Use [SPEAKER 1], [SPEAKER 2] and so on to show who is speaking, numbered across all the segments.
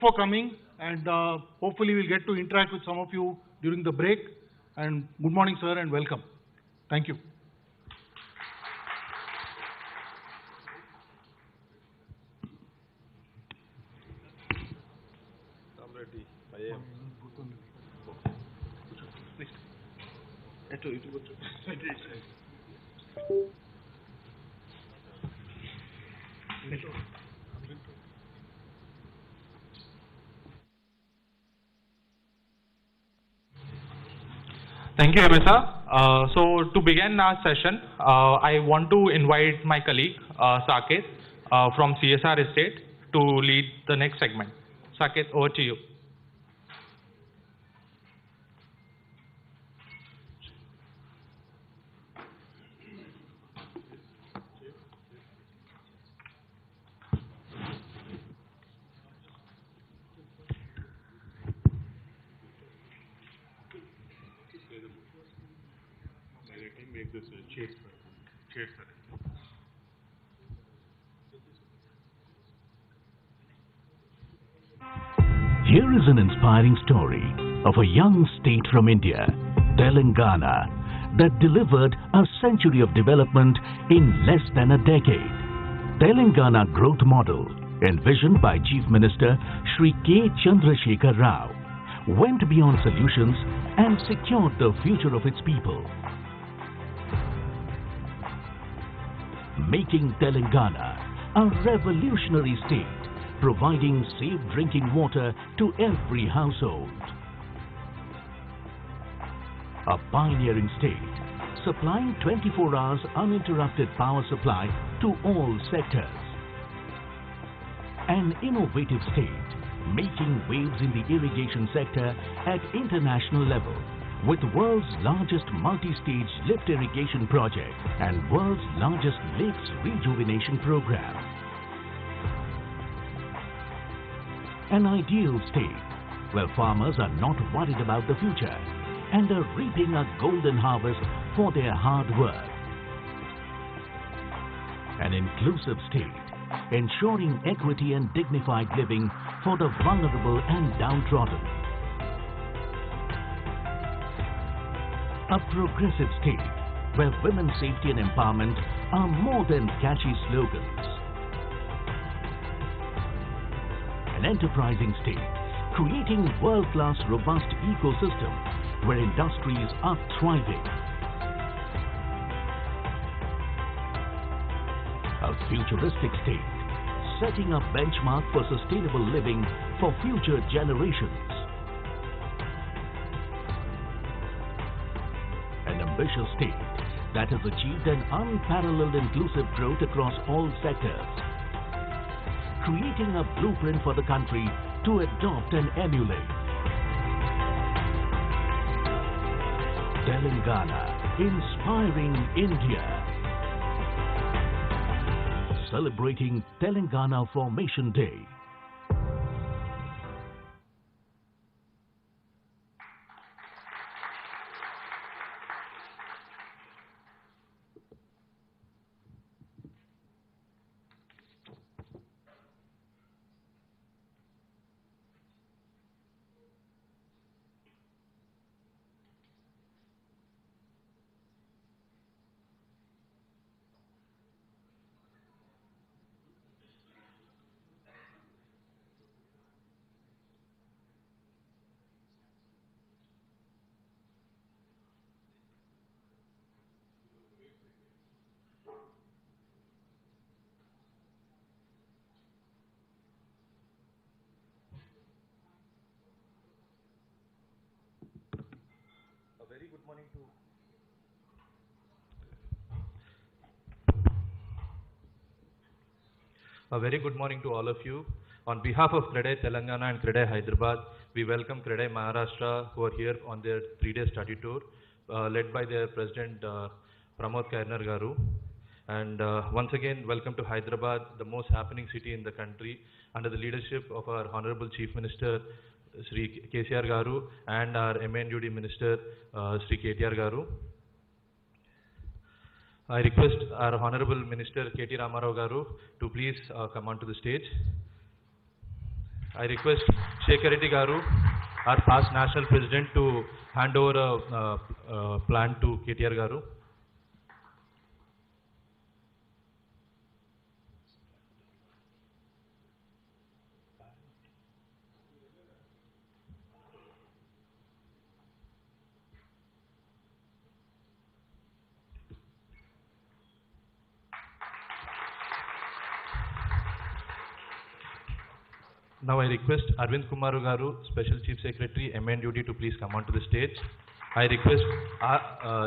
[SPEAKER 1] for coming, and hopefully we'll get to interact with some of you during the break. And good morning, sir, and welcome. Thank you.
[SPEAKER 2] Thank you, Amisa. So to begin our session, I want to invite my colleague, Saket, from CSR Estate to lead the next segment. Saket, over to you.
[SPEAKER 3] Here is an inspiring story of a young state from India, Telangana, that delivered a century of development in less than a decade. Telangana growth model, envisioned by Chief Minister Shri K. Chandrasekhar Rao, went beyond solutions and secured the future of its people, making Telangana a revolutionary state, providing safe drinking water to every household. A pioneering state, supplying 24 hours uninterrupted power supply to all sectors. An innovative state, making waves in the irrigation sector at international level, with world's largest multi-stage lift irrigation project and world's largest lakes rejuvenation program. An ideal state where farmers are not worried about the future and are reaping a golden harvest for their hard work. An inclusive state ensuring equity and dignified living for the vulnerable and downtrodden. A progressive state where women's safety and empowerment are more than catchy slogans. An enterprising state, creating world-class robust ecosystem where industries are thriving. A futuristic state, setting a benchmark for sustainable living for future generations. An ambitious state that has achieved an unparalleled inclusive growth across all sectors, creating a blueprint for the country to adopt and emulate. Telangana, inspiring India. Celebrating Telangana Formation Day.
[SPEAKER 2] A very good morning to all of you. On behalf of CREDAI Telangana and CREDAI Hyderabad, we welcome CREDAI Maharashtra, who are here on their 3-day study tour, led by their President Pramod Kairnar Garu. And once again, welcome to Hyderabad, the most happening city in the country, under the leadership of our Honorable Chief Minister, Sri KTR Garu, and our MNUD Minister, Sri KTR Garu. I request our Honorable Minister KTR Garu to please come onto the stage. I request Shekhar Reddy Garu, our past national president, to hand over a plan to KTR Garu. Now I request Arvind Kumar Garu, Special Chief Secretary, MN Duty, to please come onto the stage. I request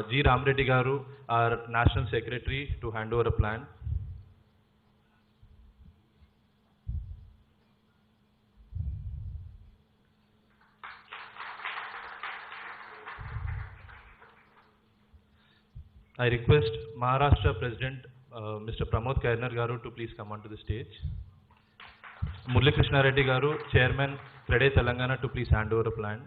[SPEAKER 2] G. Ram Reddy Garu, our National Secretary, to hand over a plan. I request Maharashtra President Mr. Pramod Kairnar Garu to please come onto the stage. Murli Krishna Reddy Garu, Chairman, CREDAI Telangana, to please hand over a plan.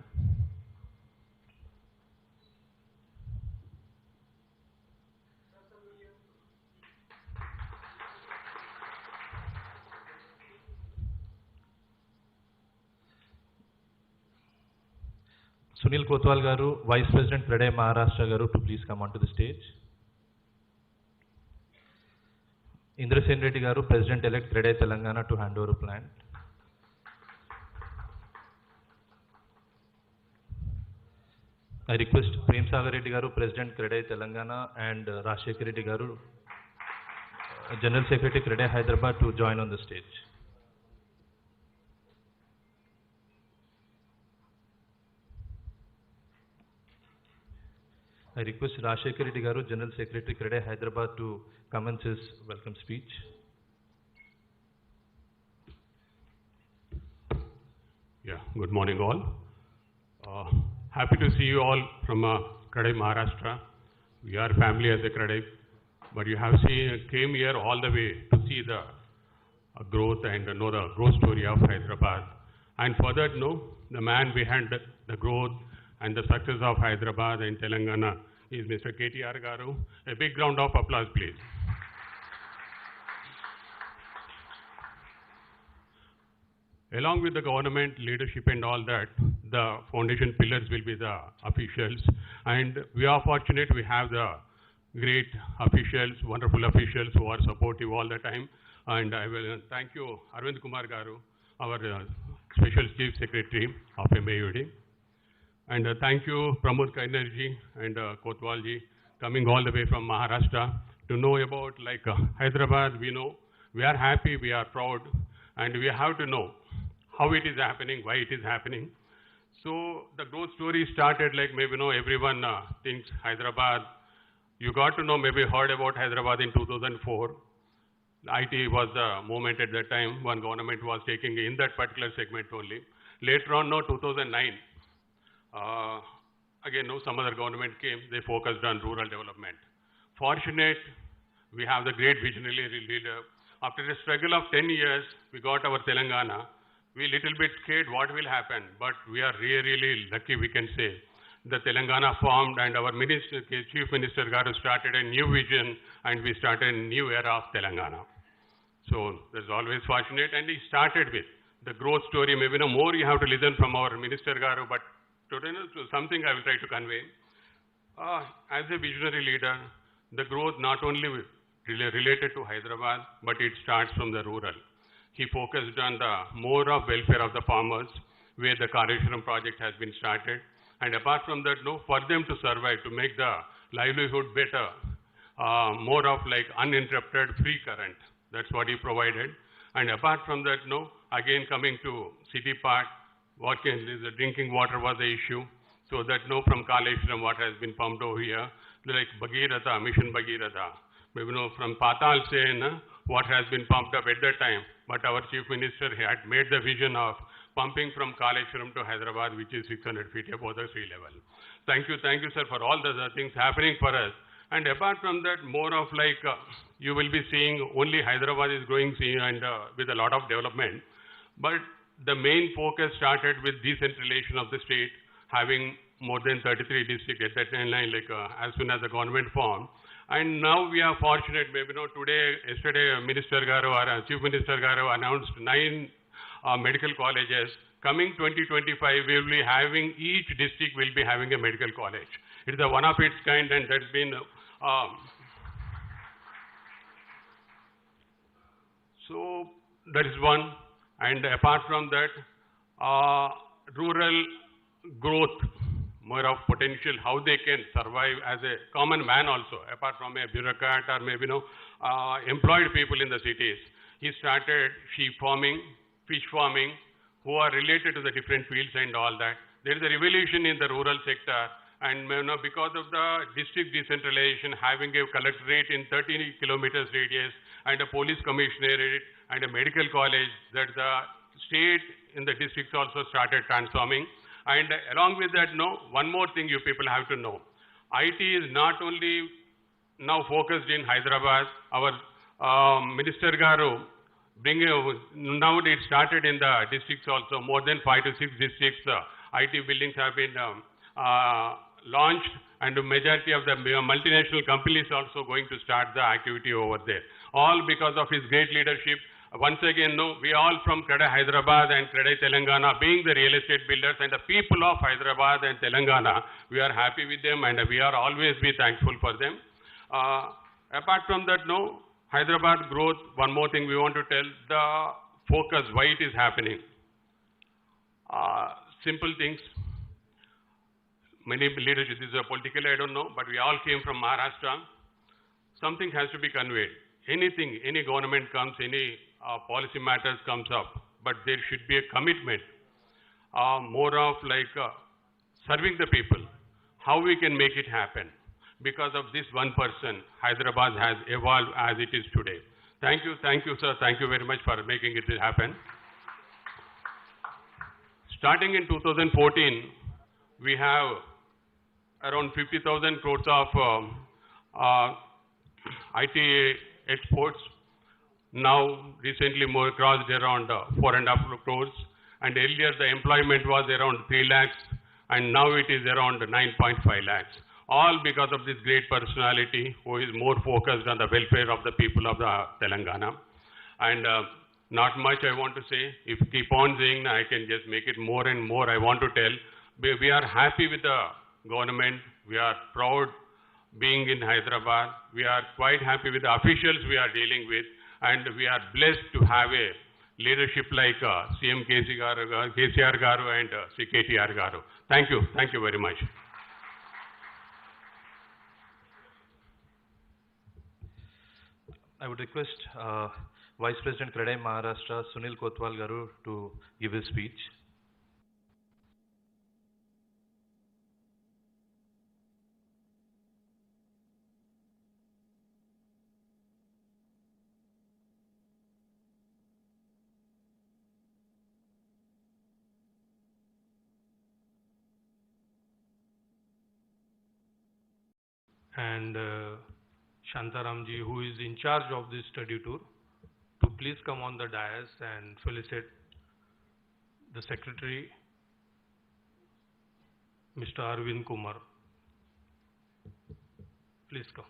[SPEAKER 2] Sunil Kotwal Garu, Vice President, CREDAI Maharashtra Garu, to please come onto the stage. Indra Sen Reddy Garu, President-elect, CREDAI Telangana, to hand over a plan. I request Prem Sagar Reddy Garu, President, CREDAI Telangana, and Rashekar Reddy Garu, General Secretary, CREDAI Hyderabad, to join on the stage. I request Rashekar Reddy Garu, General Secretary, CREDAI Hyderabad, to commence his welcome speech.
[SPEAKER 4] Yeah, good morning all. Happy to see you all from CREDAI Maharashtra. We are family as a CREDAI, but you have came here all the way to see the growth and know the growth story of Hyderabad. And further know the man behind the growth and the success of Hyderabad and Telangana is Mr. KTR Garu. A big round of applause, please. Along with the government leadership and all that, the foundation pillars will be the officials. And we are fortunate we have the great officials, wonderful officials who are supportive all the time. And I will thank you, Arvind Kumar Garu, our Special Chief Secretary of MAUD. And thank you, Pramod Kairnar-ji and Kotwal-ji, coming all the way from Maharashtra to know about Hyderabad. We know, we are happy, we are proud, and we have to know how it is happening, why it is happening. So the growth story started maybe everyone thinks Hyderabad. You got to know, maybe heard about Hyderabad in 2004. IT was the moment at that time when government was taking in that particular segment only. Later on, 2009. Again, some other government came, they focused on rural development. Fortunate, we have the great visionary leader. After a struggle of 10 years, we got our Telangana. We little bit scared what will happen, but we are really lucky, we can say. The Telangana formed and our Chief Minister Garu started a new vision and we started a new era of Telangana. So there's always fortunate, and he started with the growth story. Maybe more you have to listen from our Minister Garu, but today, something I will try to convey. As a visionary leader, the growth not only related to Hyderabad, but it starts from the rural. He focused on the more of welfare of the farmers, where the Kaleshwaram project has been started. And apart from that, for them to survive, to make the livelihood better, more of uninterrupted free current. That's what he provided. And apart from that, again coming to city part, the drinking water was the issue. So that from Kaleshwaram what has been pumped over here, Bhagirath, Mission Bhagirath. Maybe from Patal Sen, what has been pumped up at that time. But our Chief Minister had made the vision of pumping from Kaleshwaram to Hyderabad, which is 600 feet above the sea level. Thank you, sir, for all the things happening for us. And apart from that, more of you will be seeing only Hyderabad is growing and with a lot of development. But the main focus started with decentralization of the state, having more than 33 districts at that time, as soon as the government formed. And now we are fortunate, maybe yesterday, Minister Garu or Chief Minister Garu announced 9 medical colleges. Coming 2025, we will be having, each district will be having a medical college. It is a one of its kind, and that's been, so that is one. And apart from that, rural growth, more of potential, how they can survive as a common man also, apart from a bureaucrat or maybe employed people in the cities. He started sheep farming, fish farming, who are related to the different fields and all that. There is a revolution in the rural sector, and because of the district decentralization, having a collectorate in 30 kilometers radius and a police commissionerate and a medical college, that the state in the districts also started transforming. And along with that, one more thing you people have to know. IT is not only now focused in Hyderabad. Our Minister Garu, now it started in the districts also. More than 5 to 6 districts, IT buildings have been launched, and the majority of the multinational companies also going to start the activity over there. All because of his great leadership. Once again, we all from CREDAI Hyderabad and CREDAI Telangana, being the real estate builders and the people of Hyderabad and Telangana, we are happy with them, and we are always be thankful for them. Apart from that, Hyderabad growth, one more thing we want to tell, the focus, why it is happening. Simple things. Many leaders, this is politically, I don't know, but we all came from Maharashtra. Something has to be conveyed. Anything, any government comes, any policy matters comes up, but there should be a commitment, more of like serving the people, how we can make it happen. Because of this one person, Hyderabad has evolved as it is today. Thank you, sir. Thank you very much for making it happen. Starting in 2014, we have around 50,000 crores of IT exports. Now, recently more crossed around 4.5 crores. And earlier the employment was around 3 lakhs, and now it is around 9.5 lakhs. All because of this great personality who is more focused on the welfare of the people of the Telangana. And not much I want to say. If keep on saying, I can just make it more and more. I want to tell, we are happy with the government. We are proud being in Hyderabad. We are quite happy with the officials we are dealing with. And we are blessed to have a leadership like CM KCR Garu and KTR Garu. Thank you. Thank you very much.
[SPEAKER 2] I would request Vice President CREDAI Maharashtra, Sunil Kotwal Garu, to give his speech.
[SPEAKER 5] And Shantaramji, who is in charge of this study tour, to please come on the dais and felicitate the Secretary, Mr. Arvind Kumar. Please come.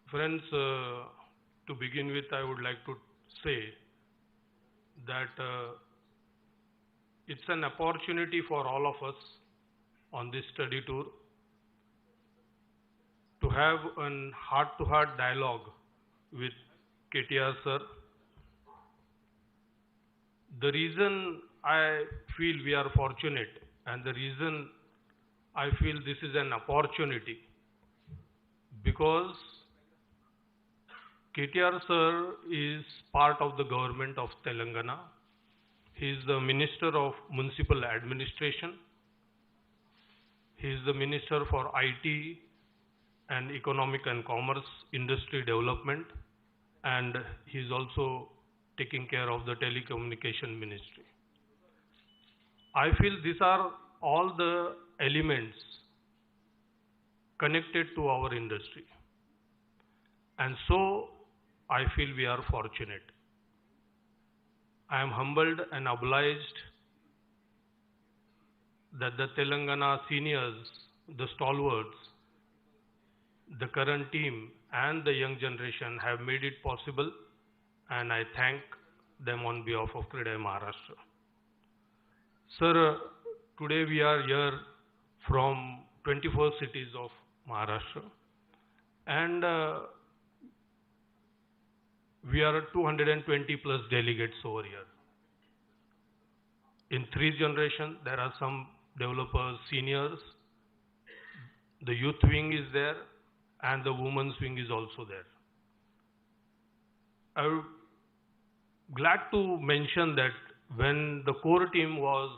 [SPEAKER 5] Friends, to begin with, I would like to say that it's an opportunity for all of us on this study tour to have a heart-to-heart dialogue with KTR sir. The reason I feel we are fortunate, and the reason I feel this is an opportunity, because KTR sir is part of the government of Telangana. He is the Minister of Municipal Administration. He is the Minister for IT, and Economic and Commerce Industry Development, and he is also taking care of the Telecommunication Ministry. I feel these are all the elements connected to our industry. And so I feel we are fortunate. I am humbled and obliged that the Telangana seniors, the stalwarts, the current team and the young generation have made it possible, and I thank them on behalf of CREDAI Maharashtra. Sir, today we are here from 24 cities of Maharashtra, and we are 220 plus delegates over here. In 3 generations, there are some developers, seniors, the youth wing is there, and the women's wing is also there. I'm glad to mention that when the core team was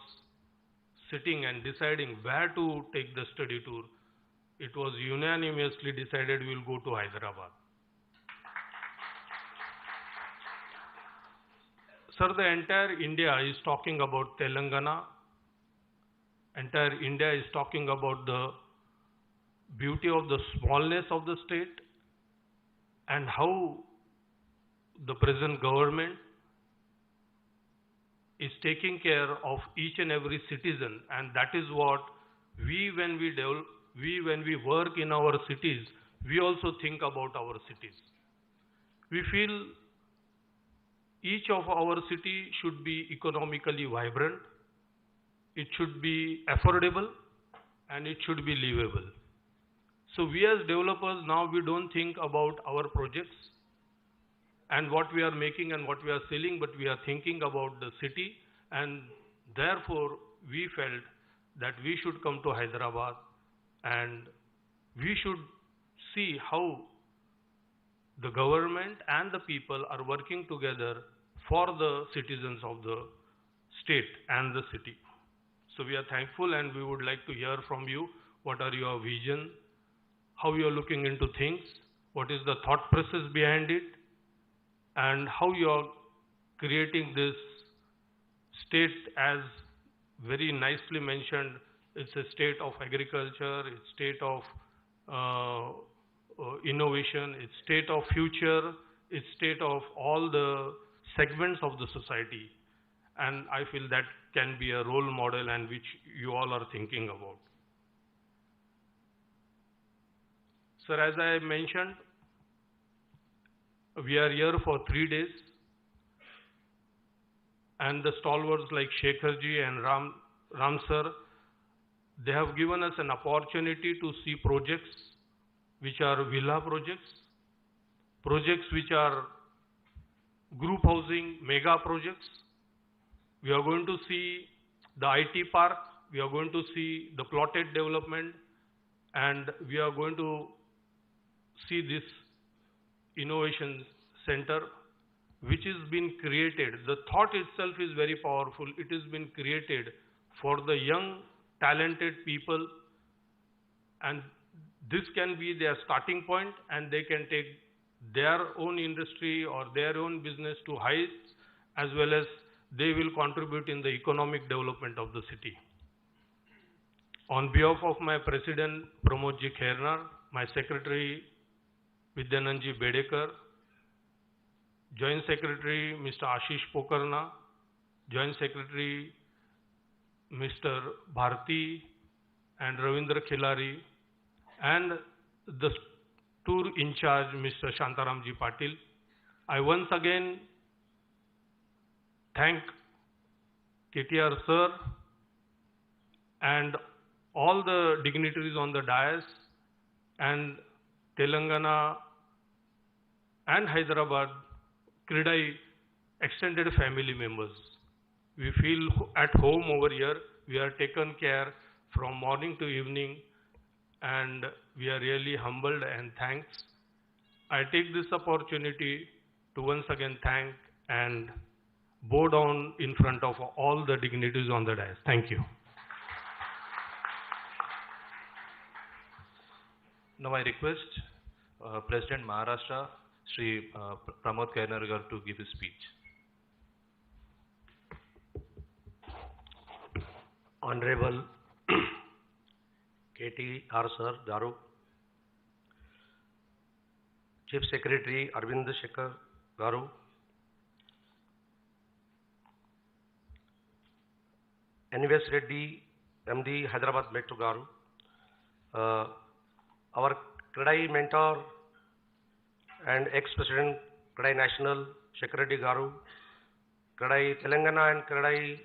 [SPEAKER 5] sitting and deciding where to take the study tour, it was unanimously decided we will go to Hyderabad. Sir, the entire India is talking about Telangana. Entire India is talking about the beauty of the smallness of the state and how the present government is taking care of each and every citizen, and that is what when we work in our cities, we also think about our cities. We feel each of our city should be economically vibrant, it should be affordable, and it should be livable. So we as developers now, we don't think about our projects and what we are making and what we are selling, but we are thinking about the city, and therefore we felt that we should come to Hyderabad and we should see how the government and the people are working together for the citizens of the state and the city. So we are thankful, and we would like to hear from you what are your vision, how you are looking into things, what is the thought process behind it, and how you are creating this state. As very nicely mentioned, it's a state of agriculture, it's state of innovation, it's state of future, it's state of all the segments of the society. And I feel that can be a role model and which you all are thinking about. Sir, as I mentioned, we are here for 3 days, and the stalwarts like Shekharji and Ram sir, they have given us an opportunity to see projects which are villa projects, projects which are group housing, mega projects. We are going to see the IT park, we are going to see the plotted development, and we are going to see this innovation center which has been created. The thought itself is very powerful. It has been created for the young, talented people, and this can be their starting point, and they can take their own industry or their own business to heights, as well as they will contribute in the economic development of the city. On behalf of my President Pramodji Khairnar, my Secretary Vidyananji Bedekar, Joint Secretary Mr. Ashish Pokarna, Joint Secretary Mr. Bharti and Ravindra Khilari, and the tour in charge Mr. Shantaramji Patil, I once again thank KTR sir and all the dignitaries on the dais and Telangana and Hyderabad CREDAI extended family members. We feel at home over here. We are taken care from morning to evening, and we are really humbled and thanks. I take this opportunity to once again thank and bow down in front of all the dignitaries on the dais. Thank you.
[SPEAKER 2] Now I request President Maharashtra, Shri Pramod Kainargar, to give his speech.
[SPEAKER 6] Honorable KTR Sir Garu, Chief Secretary Arvind Shekhar Garu, N.V.S. Reddy, MD Hyderabad Metro Garu, our CREDAI mentor and ex-president CREDAI National Shekhar Reddy Garu, CREDAI Telangana and CREDAI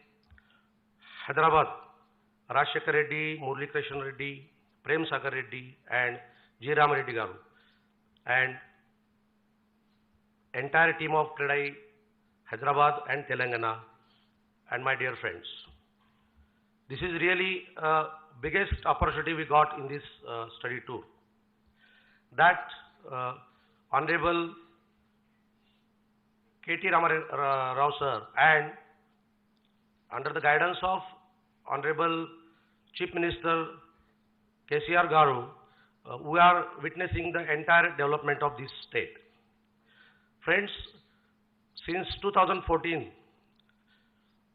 [SPEAKER 6] Hyderabad, Rajshekhar Reddy, Murli Krishna Reddy, Prem Sagar Reddy and G. Ram Reddy Garu, and entire team of CREDAI Hyderabad and Telangana, and my dear friends. This is really biggest opportunity we got in this study tour. That Honorable KTR Rao Sir and under the guidance of Honorable Chief Minister KCR Garu, we are witnessing the entire development of this state. Friends, since 2014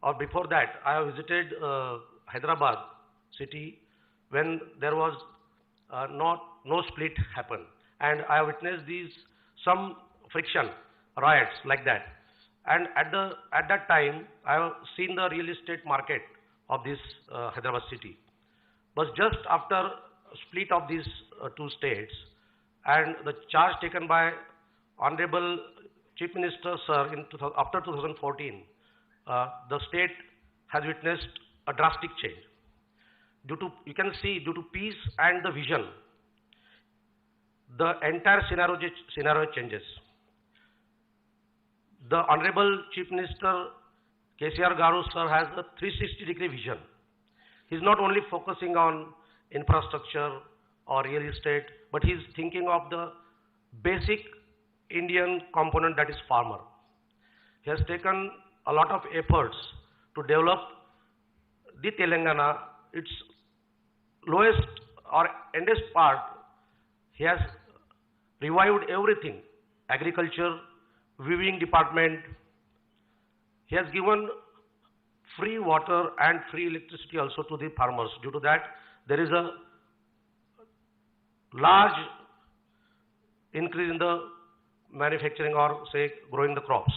[SPEAKER 6] or before that, I have visited Hyderabad city when there was no split happen, and I have witnessed some friction, riots like that. And at that time, I have seen the real estate market of this Hyderabad city. But just after split of these two states and the charge taken by Honorable Chief Minister Sir after 2014, the state has witnessed a drastic change. You can see due to peace and the vision, the entire scenario changes. The Honorable Chief Minister KCR Garu Sir has a 360-degree vision. He's not only focusing on infrastructure or real estate, but he's thinking of the basic Indian component, that is farmer. He has taken a lot of efforts to develop the Telangana, its lowest or endest part. He has revived everything, agriculture, weaving department. He has given free water and free electricity also to the farmers. Due to that, there is a large increase in the manufacturing or say growing the crops.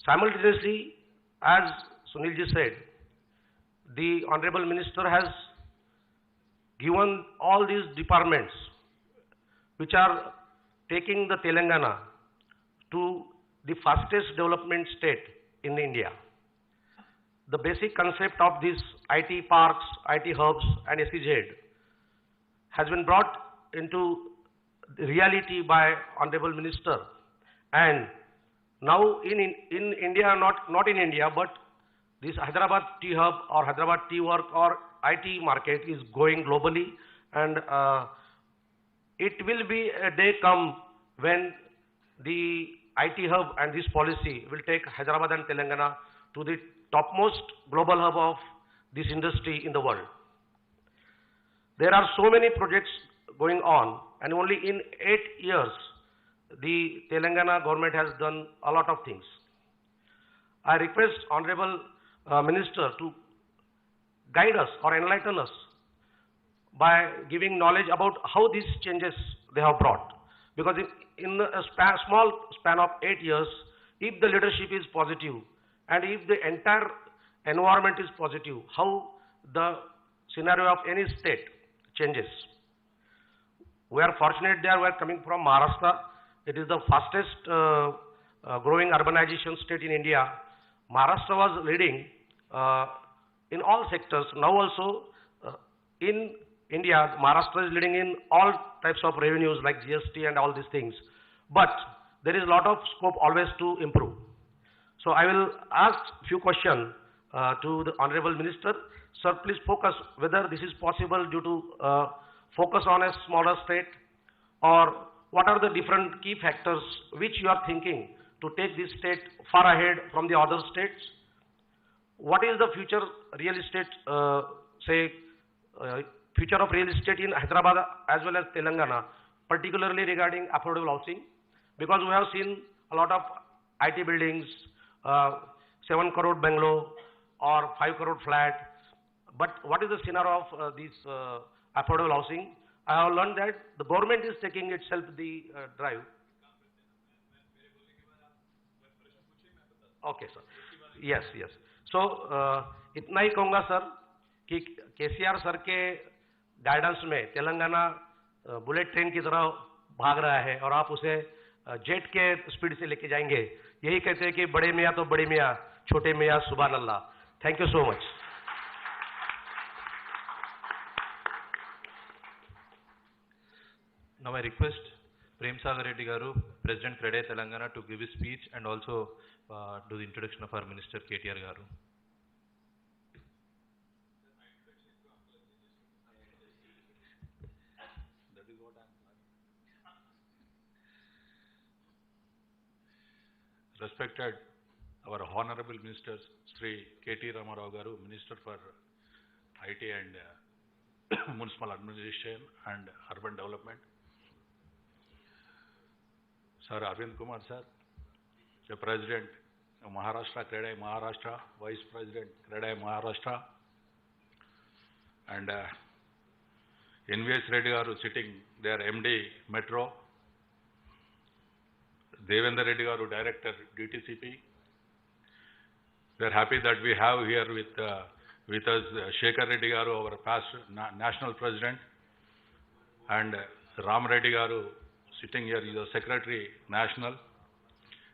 [SPEAKER 6] Simultaneously, as Sunilji said, the Honorable Minister has given all these departments which are taking the Telangana to the fastest development state in India. The basic concept of these IT parks, IT hubs and SEZ has been brought into reality by Honorable Minister, and now in India, not in India, but this Hyderabad Tea Hub or Hyderabad Tea Work or IT market is going globally, and it will be a day come when the IT hub and this policy will take Hyderabad and Telangana to the topmost global hub of this industry in the world. There are so many projects going on, and only in 8 years, the Telangana government has done a lot of things. I request Honorable Minister to guide us or enlighten us by giving knowledge about how these changes they have brought. Because in a small span of 8 years, if the leadership is positive and if the entire environment is positive, how the scenario of any state changes. We are fortunate there. We are coming from Maharashtra. It is the fastest growing urbanization state in India. Maharashtra was leading in all sectors. Now also in India, Maharashtra is leading in all types of revenues like GST and all these things. But there is a lot of scope always to improve. So I will ask few questions to the Honorable Minister. Sir, please focus whether this is possible due to focus on a smaller state, or what are the different key factors which you are thinking to take this state far ahead from the other states? What is the future real estate, future of real estate in Hyderabad as well as Telangana, particularly regarding affordable housing, because we have seen a lot of IT buildings, 7 crore bungalow or 5 crore flat. But what is the scenario of this affordable housing? I have learned that the government is taking itself the drive. Okay, sir. Yes, yes. So, इतना ही कहूँगा sir कि KCR sir के guidance में Telangana bullet train की तरह भाग रहा है और आप उसे जेट के स्पीड से लेके जाएंगे। यही कहते हैं कि बड़े मियाँ तो बड़े मियाँ, छोटे मियाँ सुभान अल्लाह। Thank you so much.
[SPEAKER 2] Now I request Prem Sagar Reddy Garu, President CREDAI Telangana, to give his speech and also do the introduction of our Minister KTR Garu.
[SPEAKER 7] Respected our Honorable Ministers, Sri KT Ramarao Garu, Minister for IT and Municipal Administration and Urban Development. Sir Arvind Kumar Sir, the President of Maharashtra, CREDAI Maharashtra, Vice President, CREDAI Maharashtra, and NVS Reddy Garu sitting there, MD Metro, Devendra Reddy Garu, Director DTCP. We are happy that we have here with us Shekhar Reddy Garu, our past National President, and Ram Reddy Garu sitting here, is a Secretary National,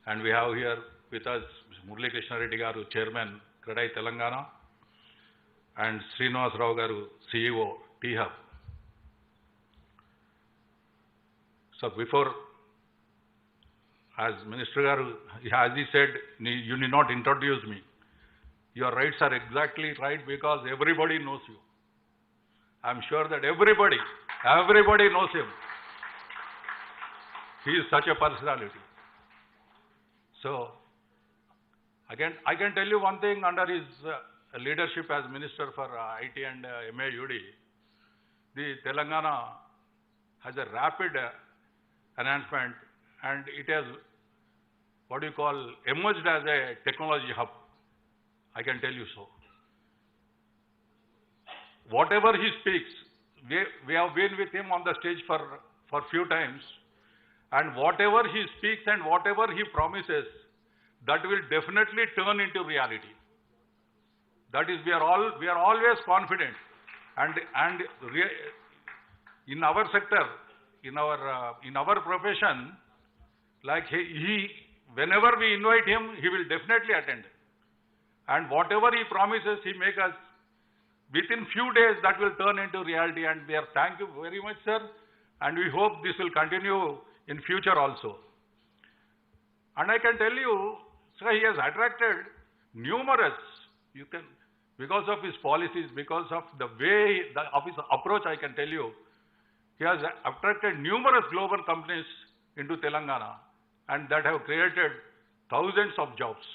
[SPEAKER 7] and we have here with us Murali Krishna Reddy Garu, Chairman CREDAI Telangana, and Srinivas Rao Garu, CEO T-Hub. So before, as Minister Garu, as he said, you need not introduce me. Your rights are exactly right because everybody knows you. I'm sure that everybody knows him. He is such a personality. So, I can tell you one thing, under his leadership as Minister for IT and MAUD, the Telangana has a rapid enhancement and it has, what do you call, emerged as a technology hub. I can tell you so. Whatever he speaks, we have been with him on the stage for few times, and whatever he speaks and whatever he promises, that will definitely turn into reality. That is, we are always confident, and in our sector, in our profession, like he whenever we invite him, he will definitely attend. And whatever he promises, he makes us, within few days, that will turn into reality. And we are thank you very much, sir. And we hope this will continue in future also. And I can tell you, sir, he has attracted numerous, because of his policies, because of the way, of his approach, I can tell you, he has attracted numerous global companies into Telangana, and that have created thousands of jobs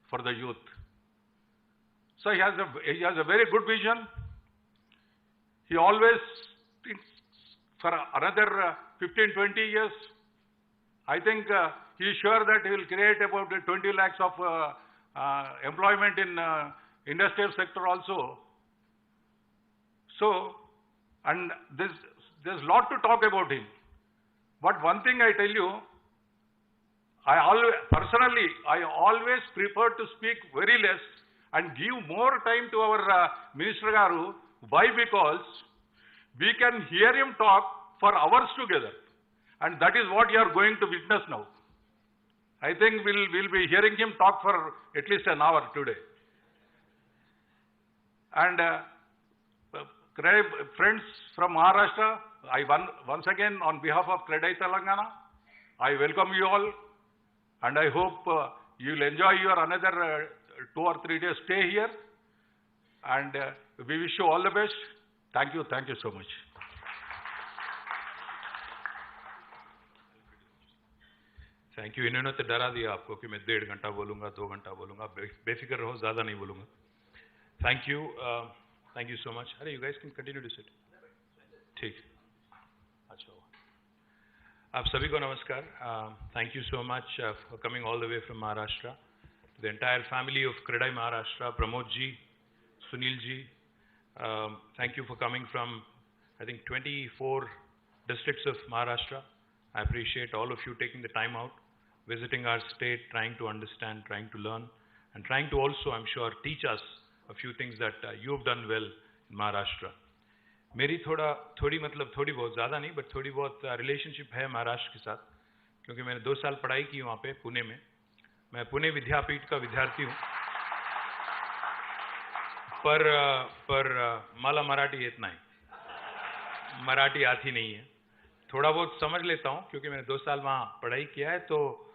[SPEAKER 7] for the youth. So he has a very good vision. He always thinks for another 15, 20 years. I think he is sure that he will create about 20 lakhs of employment in industrial sector also. So, and there's a lot to talk about him. But one thing I tell you, I always prefer to speak very less and give more time to our Minister Garu. Why? Because we can hear him talk for hours together. And that is what you are going to witness now. I think we'll be hearing him talk for at least an hour today. And friends from Maharashtra, once again on behalf of CREDAI Telangana, I welcome you all. And I hope you'll enjoy your another 2 or 3 days stay here. And we wish you all the best. Thank you so much.
[SPEAKER 2] Thank you. इन्होंने तो डरा दिया आपको कि मैं 1.5 घंटा बोलूंगा, 2 घंटा बोलूंगा, बेफिक्र रहो, ज़्यादा नहीं बोलूंगा। Thank you.
[SPEAKER 8] Thank you so much. Arey, you guys can continue to sit. ठीक. अच्छा हुआ. आप सभी को नमस्कार. Thank you so much for coming all the way from Maharashtra. To the entire family of CREDAI Maharashtra, Pramod ji, Sunil ji, thank you for coming from, I think, 24 districts of Maharashtra. I appreciate all of you taking the time out, visiting our state, trying to understand, trying to learn, and trying to also, I'm sure, teach us a few things that you've done well in Maharashtra. मेरी थोड़ी बहुत ज़्यादा नहीं, but थोड़ी बहुत relationship है महाराष्ट्र के साथ, क्योंकि मैंने 2 साल पढ़ाई की वहाँ पे पुणे में. मैं पुणे विद्यापीठ का विद्यार्थी हूँ, पर मला मराठी येत नाही, मराठी आती नहीं है. थोड़ा बहुत समझ लेता हूँ, क्योंकि मैंने 2 साल वहाँ पढ़ाई किया है, तो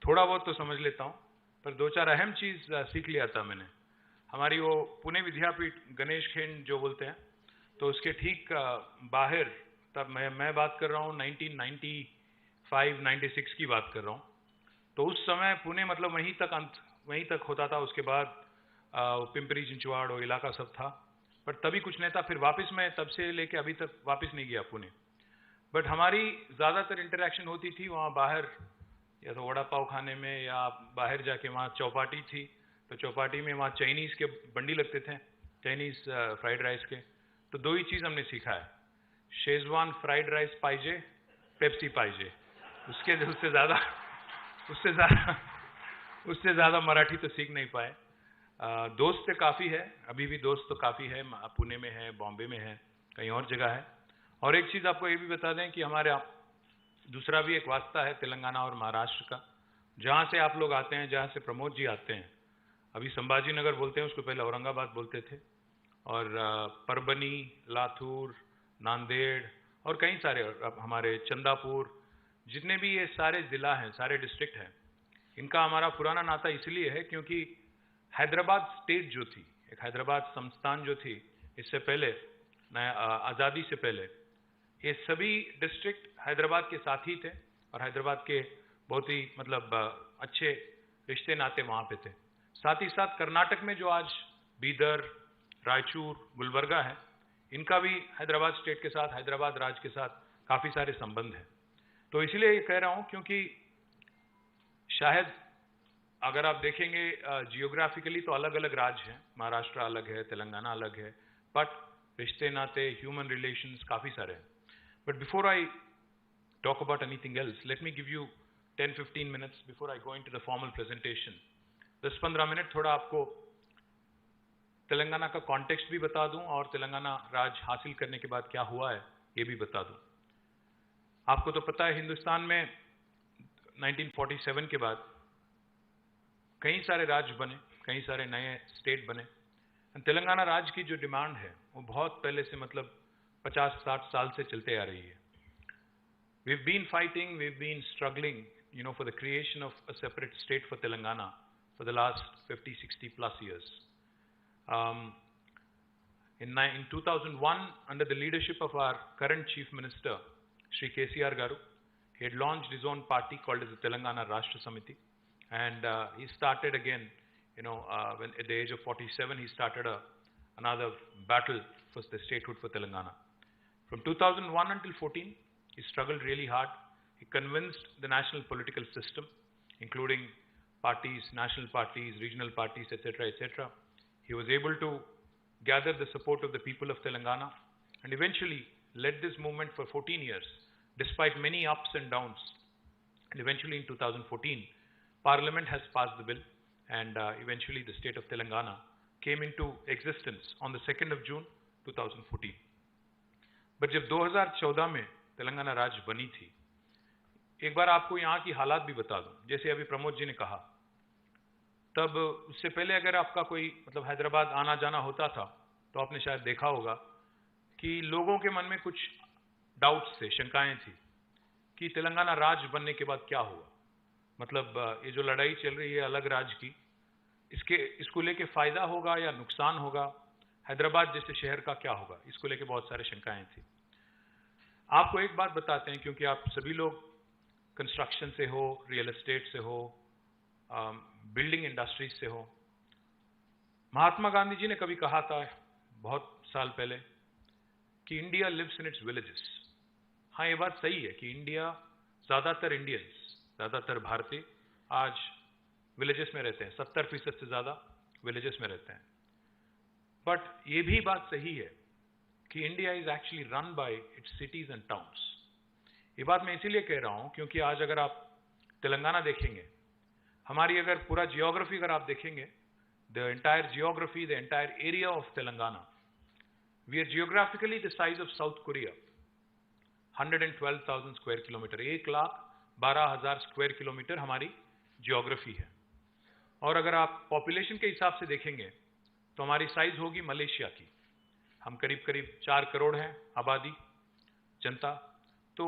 [SPEAKER 8] थोड़ा बहुत तो समझ लेता हूँ, पर 2-4 अहम चीज़ सीख लिया था मैंने. हमारी वो पुणे विद्यापीठ गणेश खिंड जो बोलते हैं, तो उसके ठीक बाहर, तब मैं बात कर रहा हूँ 1995-96 की बात कर रहा हूँ. तो उस समय पुणे मतलब वहीं तक होता था. उसके बाद पिंपरी चिंचवाड़ और इलाका सब था, पर तभी कुछ नहीं था. फिर वापस मैं तब से लेके अभी तक वापस नहीं गया पुणे. बट हमारी ज़्यादातर इंटरेक्शन होती थी वहाँ बाहर, या तो वड़ा पाव खाने में, या बाहर जाके वहाँ चौपाटी थी, तो चौपाटी में वहाँ चाइनीज़ के बंडी लगते थे, चाइनीज़ फ्राइड राइस के. तो 2 ही चीज़ हमने सीखा है, शेजवान फ्राइड राइस पाइजे, पेप्सी पाइजे. उससे ज़्यादा मराठी तो सीख नहीं पाए. दोस्त काफ़ी है, अभी भी दोस्त तो काफ़ी है, पुणे में है, बॉम्बे में है, कहीं और जगह है. और एक चीज़ आपको ये भी बता दें कि हमारे दूसरा भी एक वास्ता है तेलंगाना और महाराष्ट्र का. जहाँ से आप लोग आते हैं, जहाँ से प्रमोद जी आते हैं, अभी संभाजी नगर बोलते हैं, उसको पहले औरंगाबाद बोलते थे, और परबनी, लातूर, नांदेड़ और कई सारे, हमारे चंदापुर, जितने भी ये सारे ज़िला हैं, सारे डिस्ट्रिक्ट हैं, इनका हमारा पुराना नाता इसलिए है क्योंकि हैदराबाद स्टेट जो थी, एक हैदराबाद संस्थान जो थी, इससे पहले आज़ादी से पहले ये सभी डिस्ट्रिक्ट हैदराबाद के साथ ही थे, और हैदराबाद के बहुत ही अच्छे रिश्ते नाते वहाँ पे थे. साथ ही साथ कर्नाटक में जो आज बीदर, रायचूर, गुलबर्गा है, इनका भी हैदराबाद स्टेट के साथ, हैदराबाद राज्य के साथ काफ़ी सारे संबंध हैं. तो इसलिए ये कह रहा हूँ क्योंकि शायद अगर आप देखेंगे जियोग्राफिकली तो अलग अलग राज्य हैं, महाराष्ट्र अलग है, तेलंगाना अलग है, बट रिश्ते नाते, ह्यूमन रिलेशंस काफ़ी सारे हैं. But before I talk about anything else, let me give you 10-15 minutes before I go into the formal presentation. 10-15 minute थोड़ा आपको तेलंगाना का कॉन्टेक्स्ट भी बता दूं, और तेलंगाना राज हासिल करने के बाद क्या हुआ है ये भी बता दूं. आपको तो पता है हिंदुस्तान में 1947 के बाद कई सारे राज्य बने, कई सारे नए स्टेट बने. तेलंगाना राज्य की जो डिमांड है वो बहुत पहले से 50-60 साल से चलते आ रही है. We've been fighting, we've been struggling, for the creation of a separate state for Telangana for the last 50-60 plus years. In 2001, under the leadership of our current Chief Minister, Shri KTR Garu, he had launched his own party called as the Telangana Rashtra Samiti, and he started again, when at the age of 47, he started another battle for the statehood for Telangana. From 2001 until 14, he struggled really hard. He convinced the national political system, including parties, national parties, regional parties, etc., etc. He was able to gather the support of the people of Telangana, and eventually led this movement for 14 years, despite many ups and downs. And eventually in 2014, Parliament has passed the bill, and eventually the state of Telangana came into existence on the 2nd of June 2014. But जब 2014 में तेलंगाना राज्य बनी थी, एक बार आपको यहाँ की हालात भी बता दूं. जैसे अभी प्रमोद जी ने कहा, तब उससे पहले अगर आपका कोई हैदराबाद आना जाना होता था, तो आपने शायद देखा होगा कि लोगों के मन में कुछ डाउट्स थे, शंकाएं थी कि तेलंगाना राज्य बनने के बाद क्या होगा. ये जो लड़ाई चल रही है अलग राज्य की, इसको लेके फायदा होगा या नुकसान होगा, हैदराबाद जैसे शहर का क्या होगा, इसको लेके बहुत सारे शंकाएं थी. आपको एक बात बताते हैं, क्योंकि आप सभी लोग कंस्ट्रक्शन से हो, रियल एस्टेट से हो, बिल्डिंग इंडस्ट्रीज से हो. महात्मा गांधी जी ने कभी कहा था बहुत साल पहले कि India lives in its villages. हाँ, ये बात सही है कि ज़्यादातर इंडियंस, ज़्यादातर भारतीय आज विलेजेस में रहते हैं, 70% से ज़्यादा विलेजेस में रहते हैं। बट ये भी बात सही है कि India is actually run by it's cities and towns. ये बात मैं इसीलिए कह रहा हूं क्योंकि आज अगर आप तेलंगाना देखेंगे, हमारी अगर पूरा जियोग्राफी अगर आप देखेंगे, the entire geography, the entire area of Telangana, we are geographically the size of South Korea, 112,000 square kilometre, 1,12,000 square kilometre हमारी जियोग्राफी है। और अगर आप पॉपुलेशन के हिसाब से देखेंगे तो हमारी साइज होगी मलेशिया की। हम करीब करीब 4 करोड़ हैं आबादी, जनता, तो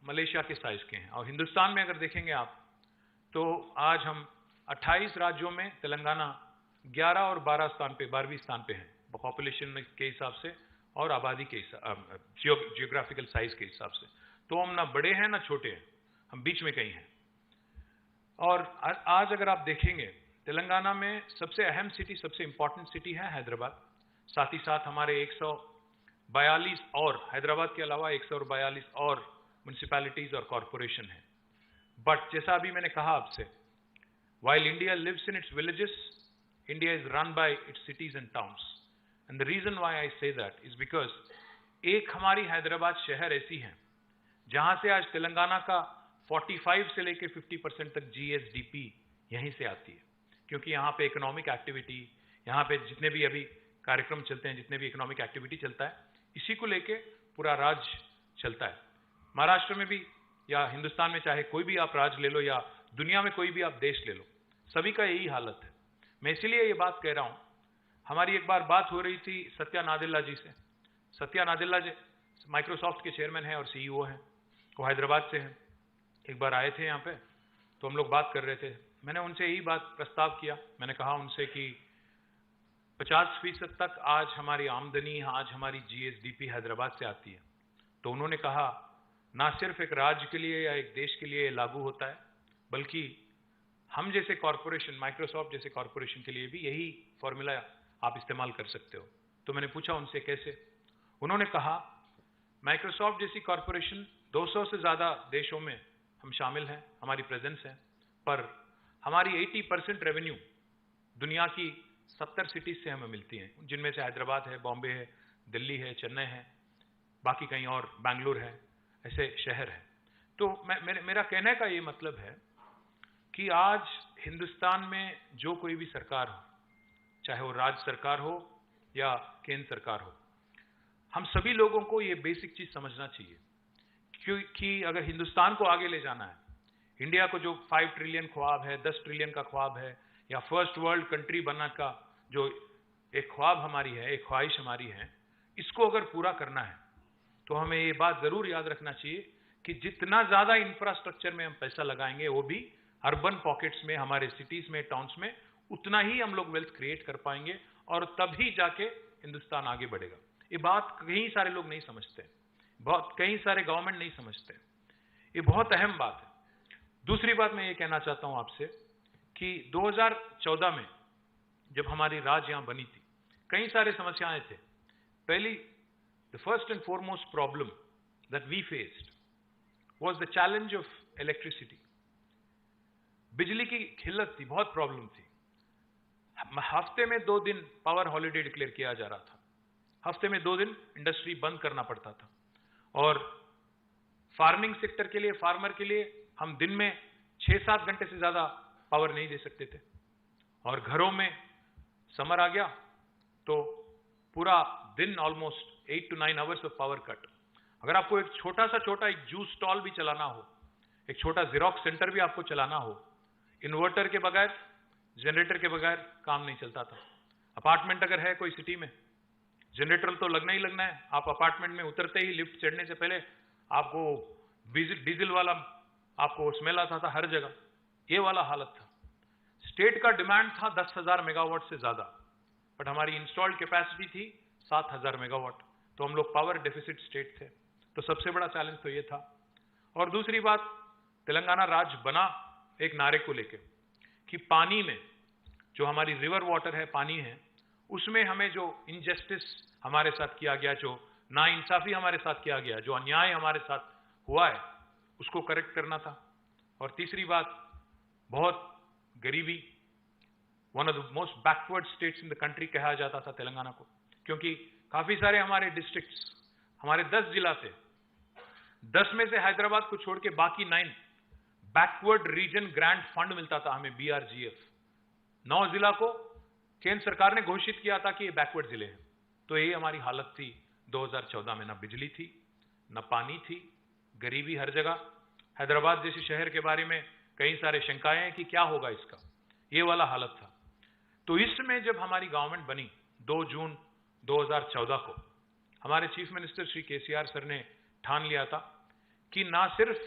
[SPEAKER 8] मलेशिया के साइज के हैं। और हिंदुस्तान में अगर देखेंगे आप तो आज हम 28 राज्यों में तेलंगाना 11 और 12 स्थान पे, 12वीं स्थान पे हैं पॉपुलेशन के हिसाब से और आबादी के हिसाब, जियोग्राफिकल साइज के हिसाब से। तो हम ना बड़े हैं ना छोटे हैं, हम बीच में कहीं हैं। और आज अगर आप देखेंगे तेलंगाना में सबसे अहम सिटी, सबसे इंपॉर्टेंट सिटी है हैदराबाद। साथ ही साथ हमारे 142 और, हैदराबाद के अलावा 142 और म्यूनिसिपैलिटीज और कॉरपोरेशन है। बट जैसा अभी मैंने कहा आपसे, while India lives in its villages, India is run by its cities and towns. And the reason why I say that is because एक हमारी हैदराबाद शहर ऐसी है जहां से आज तेलंगाना का 45 से लेकर 50% तक GSDP यहीं से आती है। क्योंकि यहाँ पे इकोनॉमिक एक्टिविटी, यहाँ पे जितने भी अभी कार्यक्रम चलते हैं, जितने भी इकोनॉमिक एक्टिविटी चलता है, इसी को लेके पूरा राज्य चलता है। महाराष्ट्र में भी या हिंदुस्तान में चाहे कोई भी आप राज्य ले लो या दुनिया में कोई भी आप देश ले लो, सभी का यही हालत है। मैं इसीलिए ये बात कह रहा हूँ। हमारी एक बार बात हो रही थी सत्या नादेला जी से। सत्या नादेला जी माइक्रोसॉफ्ट के चेयरमैन हैं और CEO हैं, वो हैदराबाद से हैं। एक बार आए थे यहाँ पे तो हम लोग बात कर रहे थे, मैंने उनसे यही बात प्रस्ताव किया। मैंने कहा उनसे कि 50% तक आज हमारी आमदनी, आज हमारी GSDP हैदराबाद से आती है। तो उन्होंने कहा ना सिर्फ एक राज्य के लिए या एक देश के लिए लागू होता है, बल्कि हम जैसे कॉरपोरेशन, माइक्रोसॉफ्ट जैसे कॉरपोरेशन के लिए भी यही फॉर्मूला आप इस्तेमाल कर सकते हो। तो मैंने पूछा उनसे कैसे। उन्होंने कहा माइक्रोसॉफ्ट जैसी कॉरपोरेशन 200 से ज़्यादा देशों में हम शामिल हैं, हमारी प्रेजेंस है, पर हमारी 80% रेवेन्यू दुनिया की 70 सिटीज से हमें मिलती हैं, जिनमें से हैदराबाद है, बॉम्बे है, दिल्ली है, चेन्नई है, बाकी कहीं और बेंगलुरु है, ऐसे शहर हैं। तो मेरा कहने का ये मतलब है कि आज हिंदुस्तान में जो कोई भी सरकार हो, चाहे वो राज्य सरकार हो या केंद्र सरकार हो, हम सभी लोगों को ये बेसिक चीज समझना चाहिए क्योंकि अगर हिंदुस्तान को आगे ले जाना है, इंडिया को जो 5 ट्रिलियन ख्वाब है, 10 ट्रिलियन का ख्वाब है, या फर्स्ट वर्ल्ड कंट्री बनने का जो एक ख्वाब हमारी है, एक ख्वाहिश हमारी है, इसको अगर पूरा करना है तो हमें ये बात जरूर याद रखना चाहिए कि जितना ज्यादा इंफ्रास्ट्रक्चर में हम पैसा लगाएंगे, वो भी अर्बन पॉकेट्स में, हमारे सिटीज में, टाउन्स में, उतना ही हम लोग वेल्थ क्रिएट कर पाएंगे और तभी जाके हिंदुस्तान आगे बढ़ेगा। ये बात कई सारे लोग नहीं समझते, कई सारे गवर्नमेंट नहीं समझते। ये बहुत अहम बात है। दूसरी बात मैं ये कहना चाहता हूं आपसे कि 2014 में जब हमारी राज्य यहां बनी थी, कई सारे समस्याएं थे। पहली, the first and foremost problem that we faced was the challenge of electricity. बिजली की किल्लत थी, बहुत प्रॉब्लम थी। हफ्ते में 2 दिन पावर हॉलिडे डिक्लेयर किया जा रहा था, हफ्ते में 2 दिन इंडस्ट्री बंद करना पड़ता था। और फार्मिंग सेक्टर के लिए, फार्मर के लिए हम दिन में 6-7 घंटे से ज्यादा पावर नहीं दे सकते थे। और घरों में समर आ गया तो पूरा दिन almost 8 to 9 hours of power cut. अगर आपको एक छोटा एक जूस स्टॉल भी चलाना हो, एक छोटा जेरोक्स सेंटर भी आपको चलाना हो, इन्वर्टर के बगैर, जनरेटर के बगैर काम नहीं चलता था। अपार्टमेंट अगर है कोई सिटी में, जनरेटर तो लगना ही लगना है। आप अपार्टमेंट में उतरते ही लिफ्ट चढ़ने से पहले आपको डीजल वाला आपको स्मेल आता था हर जगह, ये वाला हालत था। स्टेट का डिमांड था 10,000 मेगावाट से ज्यादा, बट हमारी इंस्टॉल्ड कैपेसिटी थी 7,000 मेगावाट, तो हम लोग पावर डेफिसिट स्टेट थे। तो सबसे बड़ा चैलेंज तो ये था। और दूसरी बात, तेलंगाना राज्य बना एक नारे को लेके कि पानी में जो हमारी रिवर वाटर है, पानी है, उसमें हमें जो इनजस्टिस हमारे साथ किया गया, जो नाइंसाफी हमारे साथ किया गया, जो अन्याय हमारे साथ हुआ है, उसको करेक्ट करना था। और तीसरी बात, बहुत गरीबी, one of the most backward states in the country कहा जाता था तेलंगाना को, क्योंकि काफी सारे हमारे डिस्ट्रिक्ट्स, हमारे 10 जिला थे, 10 में से हैदराबाद को छोड़ के बाकी 9 बैकवर्ड रीजन ग्रांट फंड मिलता था हमें, BRGF। 9 जिला को केंद्र सरकार ने घोषित किया था कि ये बैकवर्ड जिले हैं। तो ये हमारी हालत थी 2014 में, ना बिजली थी, ना पानी थी, गरीबी हर जगह। हैदराबाद जैसे शहर के बारे में कई सारे शंकाएं हैं कि क्या होगा इसका, ये वाला हालत था। तो इसमें जब हमारी गवर्नमेंट बनी 2 जून 2014 को, हमारे chief minister Shri KCR sir ने ठान लिया था कि ना सिर्फ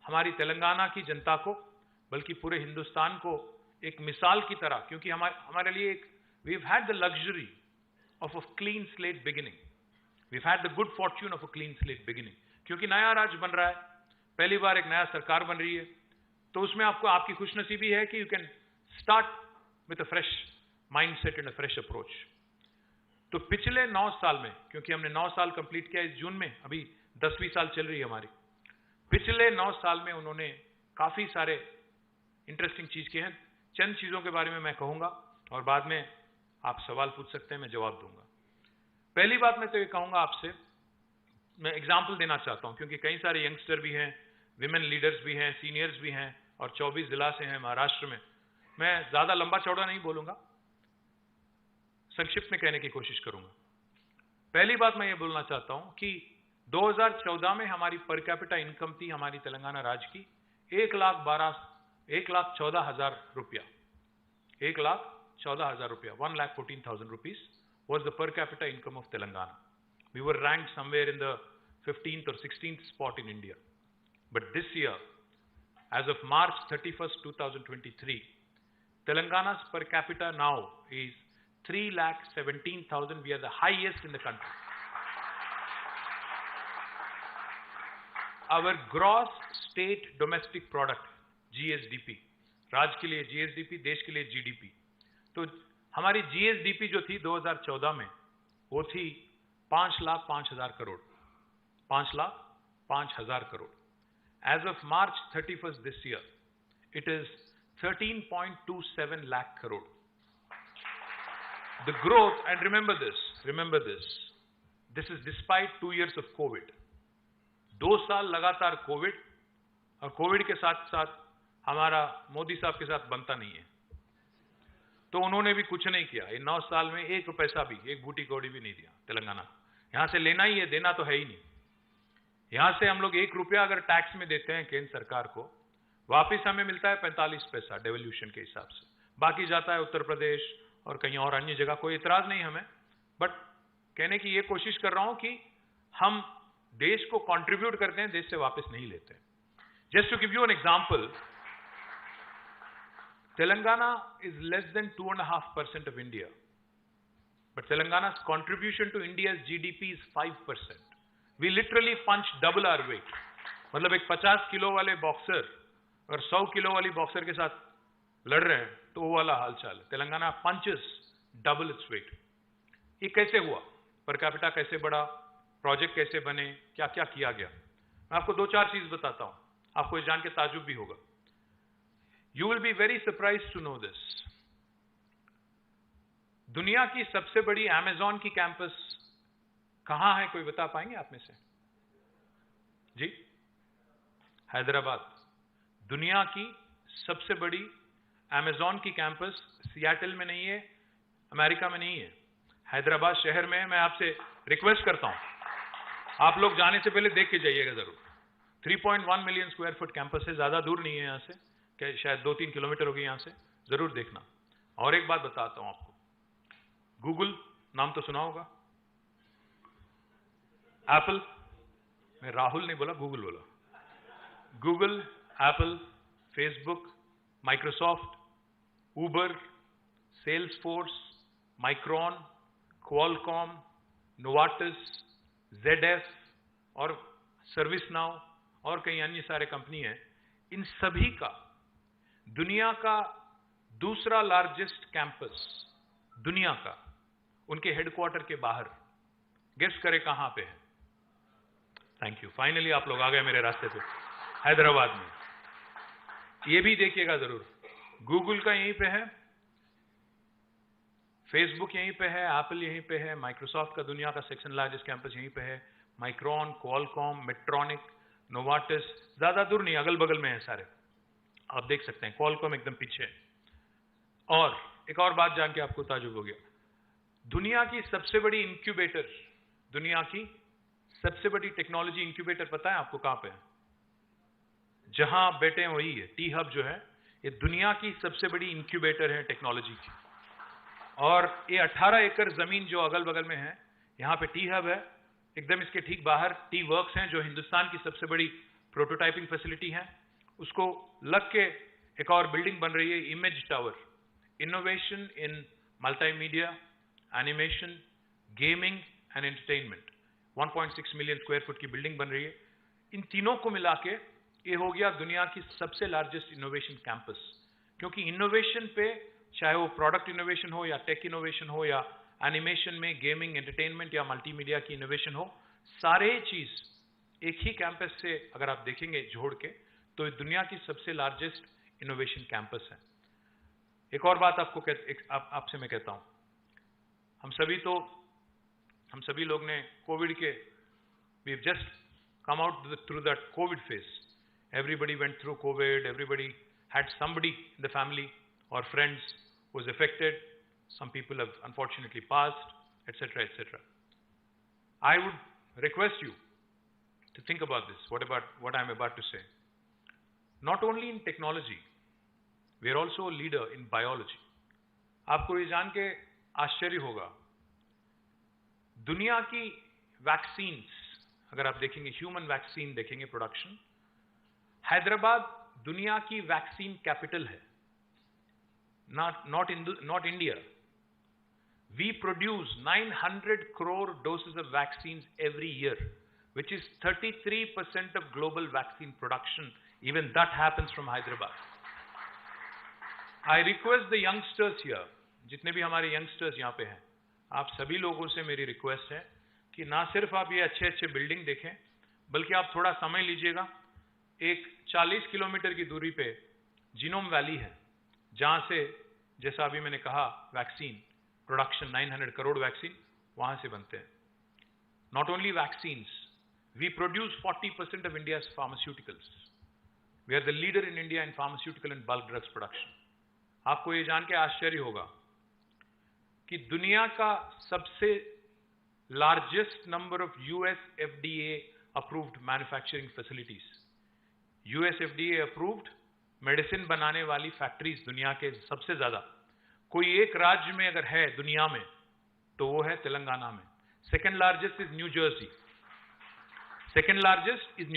[SPEAKER 8] हमारी तेलंगाना की जनता को बल्कि पूरे हिंदुस्तान को एक मिसाल की तरह, क्योंकि हमारे लिए एक we've had the luxury of a clean slate beginning, we've had the good fortune of a clean slate beginning, क्योंकि नया राज्य बन रहा है, पहली बार एक नया सरकार बन रही है, तो उसमें आपको आपकी खुशनसीबी है कि you can start with a fresh mindset and a fresh approach. तो पिछले 9 साल में, क्योंकि हमने 9 साल कंप्लीट किया इस जून में, अभी 10वीं साल चल रही है हमारी, पिछले 9 साल में उन्होंने काफी सारे इंटरेस्टिंग चीज किए हैं। चंद चीजों के बारे में मैं कहूंगा और बाद में आप सवाल पूछ सकते हैं, मैं जवाब दूंगा। पहली बात मैं तो ये कहूंगा आपसे, मैं एग्जाम्पल देना चाहता हूं, क्योंकि कई सारे यंगस्टर भी हैं, विमेन लीडर्स भी हैं, सीनियर्स भी हैं, और 24 जिला से हैं महाराष्ट्र में। मैं ज्यादा लंबा चौड़ा नहीं बोलूंगा, संक्षिप्त में कहने की कोशिश करूंगा। पहली बात मैं ये बोलना चाहता हूं कि 2014 में हमारी पर कैपिटा इनकम थी हमारी तेलंगाना राज्य की 1,14,000 रुपया, 1,14,000 रुपया, 1,14,000 rupees was the per capita income of Telangana. We were ranked somewhere in the 15th or 16th spot in India. But this year, as of March 31st, 2023, Telangana's per capita now is 3,17,000. We are the highest in the country. Our gross state domestic product, GSDP, राज्य के लिए GSDP, देश के लिए GDP, तो हमारी GSDP जो थी 2014 में, वो थी 5,05,000 crore, 5,05,000 crore. As of March 31st this year, it is 13.27 lakh crore. The growth, and remember this, this is despite 2 years of COVID. 2 साल लगातार कोविड, और कोविड के साथ साथ हमारा मोदी साहब के साथ बनता नहीं है, तो उन्होंने भी कुछ नहीं किया। इन 9 साल में 1 पैसा भी, 1 बूटी कौड़ी भी नहीं दिया तेलंगाना। यहां से लेना ही है, देना तो है ही नहीं। यहां से हम लोग 1 रुपया अगर टैक्स में देते हैं केंद्र सरकार को, वापिस हमें मिलता है 45 पैसा डेवल्यूशन के हिसाब से, बाकी जाता है उत्तर प्रदेश और कहीं और अन्य जगह। कोई इतराज नहीं हमें, बट कहने की ये कोशिश कर रहा हूं कि हम देश को कंट्रीब्यूट करते हैं, देश से वापस नहीं लेते। Just to give you an example, Telangana is less than 2.5% of India, but Telangana's contribution to India's GDP is 5%. We literally punch double our weight. मतलब एक 50 किलो वाले बॉक्सर और 100 किलो वाली बॉक्सर के साथ लड़ रहे हैं, तो वो वाला हालचाल है। Telangana punches double its weight. ये कैसे हुआ? पर कैपिटा कैसे बढ़ा? प्रोजेक्ट कैसे बने? क्या क्या किया गया? मैं आपको 2-4 चीज बताता हूं, आपको ये जान के ताजुब भी होगा। You will be very surprised to know this. दुनिया की सबसे बड़ी अमेज़न की कैंपस कहां है, कोई बता पाएंगे आप में से? जी, हैदराबाद। दुनिया की सबसे बड़ी अमेज़न की कैंपस सियाटल में नहीं है, अमेरिका में नहीं है, हैदराबाद शहर में है। मैं आपसे रिक्वेस्ट करता हूं, आप लोग जाने से पहले देख के जाइएगा जरूर। 3.1 मिलियन स्क्वायर फुट कैंपस है, ज्यादा दूर नहीं है यहां से, शायद 2-3 किलोमीटर होगी यहां से, जरूर देखना। और एक बात बताता हूं आपको, गूगल नाम तो सुना होगा, एप्पल, मैं राहुल नहीं बोला, गूगल बोला। गूगल, एप्पल, फेसबुक, माइक्रोसॉफ्ट, उबर, सेल्सफोर्स, माइक्रॉन, क्वालकॉम, नोवाटस, ZF और सर्विस नाउ और कई अन्य सारे कंपनी हैं। इन सभी का दुनिया का दूसरा लार्जेस्ट कैंपस, दुनिया का उनके हेडक्वार्टर के बाहर। गेस करें कहां पे है? थैंक यू, फाइनली आप लोग आ गए मेरे रास्ते पे। हैदराबाद में। ये भी देखिएगा जरूर, गूगल का यहीं पे है, फेसबुक यहीं पे है, एप्पल यहीं पे है, माइक्रोसॉफ्ट का दुनिया का सेक्शन लार्जेस्ट कैंपस यहीं पे है, माइक्रॉन, क्वालकॉम, मेट्रॉनिक, नोवाटिस, ज्यादा दूर नहीं, अगल बगल में है सारे, आप देख सकते हैं। क्वालकॉम एकदम पीछे है। और एक और बात जान के आपको ताजुब हो गया, दुनिया की सबसे बड़ी इंक्यूबेटर, दुनिया की सबसे बड़ी टेक्नोलॉजी इंक्यूबेटर पता है आपको कहां पे है? जहां आप बैठे हैं वही है, टी हब जो है, ये दुनिया की सबसे बड़ी इंक्यूबेटर है टेक्नोलॉजी की। और ये 18 एकड़ जमीन जो अगल बगल में है, यहां पे टी हब है, एकदम इसके ठीक बाहर टी वर्क्स हैं जो हिंदुस्तान की सबसे बड़ी प्रोटोटाइपिंग फैसिलिटी है। उसको लग के एक और बिल्डिंग बन रही है, image tower, innovation in multimedia, animation, gaming and entertainment. 1.6 million square foot की बिल्डिंग बन रही है। इन तीनों को मिला के ये हो गया दुनिया की सबसे लार्जेस्ट इनोवेशन कैंपस। क्योंकि इनोवेशन पे, चाहे वो प्रोडक्ट इनोवेशन हो या टेक इनोवेशन हो या एनिमेशन में गेमिंग, एंटरटेनमेंट या मल्टीमीडिया की इनोवेशन हो, सारे चीज एक ही कैंपस से अगर आप देखेंगे जोड़ के, तो ये दुनिया की सबसे लार्जेस्ट इनोवेशन कैंपस है। एक और बात आपसे मैं कहता हूं, हम सभी लोग ने कोविड के, we have just come out through that COVID phase. Everybody went through COVID, everybody had somebody in the family or friends who was affected. Some people have unfortunately passed, etc., etc. I would request you to think about this, what I'm about to say. Not only in technology, we are also a leader in biology. आपको ये जान के आश्चर्य होगा, दुनिया की vaccines, अगर आप देखेंगे ह्यूमन वैक्सीन देखेंगे प्रोडक्शन, हैदराबाद दुनिया की वैक्सीन कैपिटल है, not India. We produce 900 crore doses of vaccines every year, which is 33% of global vaccine production. Even that happens from Hyderabad. I request the youngsters here, जितने भी हमारे youngsters यहाँ पे हैं, आप सभी लोगों से मेरी रिक्वेस्ट है कि ना सिर्फ आप ये अच्छे अच्छे बिल्डिंग देखें, बल्कि आप थोड़ा समय लीजिएगा। एक 40 किलोमीटर की दूरी पे जीनोम वैली है, जहां से, जैसा अभी मैंने कहा, वैक्सीन प्रोडक्शन 900 करोड़ वैक्सीन वहां से बनते हैं। Not only vaccines, we produce 40% of India's pharmaceuticals. We are the leader in India in pharmaceutical and bulk drugs production. आपको ये जान के आश्चर्य होगा कि दुनिया का सबसे largest number of US FDA approved manufacturing facilities, US FDA approved medicine बनाने वाली फैक्ट्रीज दुनिया के सबसे ज्यादा, कोई एक राज्य में अगर है दुनिया में तो वो है तेलंगाना में। Second largest is new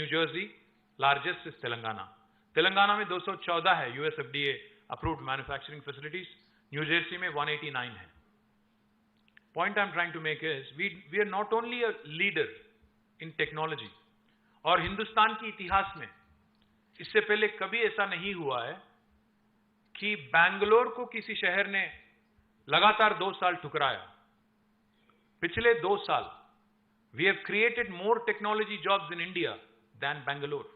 [SPEAKER 8] Jersey, largest is Telangana. Telangana में 214 है US FDA approved manufacturing facilities, new Jersey में 189 है। Point I'm trying to make is, we are not only a leader in technology, और हिंदुस्तान के इतिहास में इससे पहले कभी ऐसा नहीं हुआ है कि बैंगलोर को किसी शहर ने लगातार 2 साल ठुकराया। पिछले 2 साल we have created more technology jobs in India than Bangalore.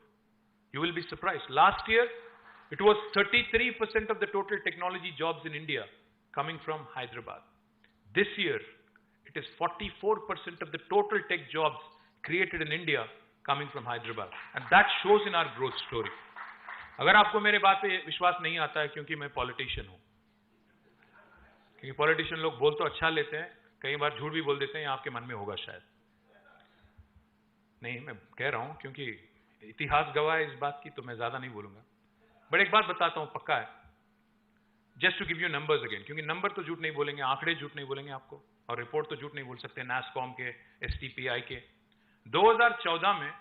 [SPEAKER 8] You will be surprised. Last year, it was 33% of the total technology jobs in India coming from Hyderabad. This year, it is 44% of the total tech jobs created in India coming from Hyderabad. And that shows in our growth story. अगर आपको मेरे बात पे विश्वास नहीं आता है, क्योंकि मैं पॉलिटिशियन हूं, क्योंकि पॉलिटिशियन लोग बोल तो अच्छा लेते हैं, कई बार झूठ भी बोल देते हैं, आपके मन में होगा शायद। नहीं, मैं कह रहा हूं क्योंकि इतिहास गवाह है इस बात की, तो मैं ज्यादा नहीं बोलूंगा। बट एक बात बताता हूं, पक्का है, just to give you numbers again, क्योंकि नंबर तो झूठ नहीं बोलेंगे, आंकड़े झूठ नहीं बोलेंगे आपको, और रिपोर्ट तो झूठ नहीं बोल सकते NASSCOM के, STPI के। 2014 में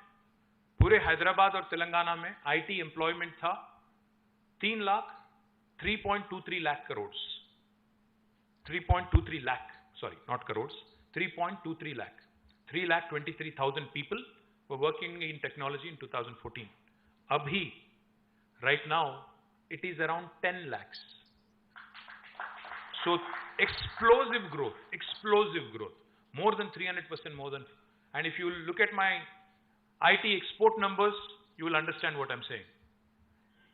[SPEAKER 8] पूरे हैदराबाद और तेलंगाना में IT एम्प्लॉयमेंट था 3.23 lakh crore, 3.23 lakh, sorry not crore, 3.23 lakh, 3,23,000 people were working in technology in 2014. Abhi, right now, it is around 10 lakhs. So explosive growth, more than 300%, more than. And if you look at my IT export numbers, you will understand what I'm saying.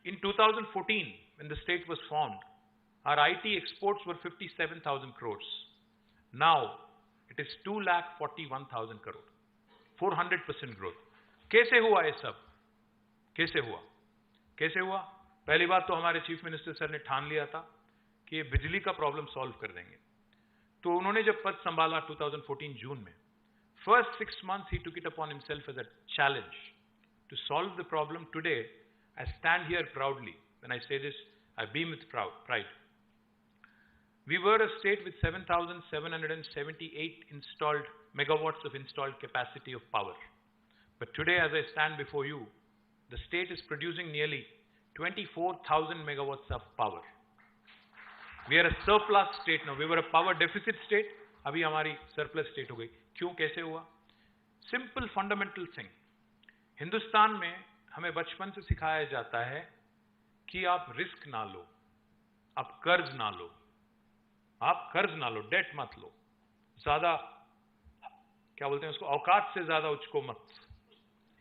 [SPEAKER 8] In 2014, when the state was formed, our IT exports were 57,000 crores. Now, it is 2,41,000 crore, 400% growth. कैसे हुआ ये सब? कैसे हुआ? पहली बात तो हमारे चीफ मिनिस्टर सर ने ठान लिया था कि ये बिजली का प्रॉब्लम सॉल्व कर देंगे. तो उन्होंने जब पद संभाला 2014 जून में, first 6 months he took it upon himself as a challenge to solve the problem. Today, I stand here proudly. When I say this, I beam with pride. We were a state with 7,778 megawatts of installed capacity of power. But today, as I stand before you, the state is producing nearly 24,000 megawatts of power. We are a surplus state now. We were a power deficit state. अभी हमारी surplus state हो गई. क्यों? कैसे हुआ? Simple fundamental thing. Hindustan में हमें बचपन से सिखाया जाता है कि आप रिस्क ना लो, आप कर्ज ना लो, डेट मत लो, ज्यादा क्या बोलते हैं उसको, औकात से ज्यादा उचको मत.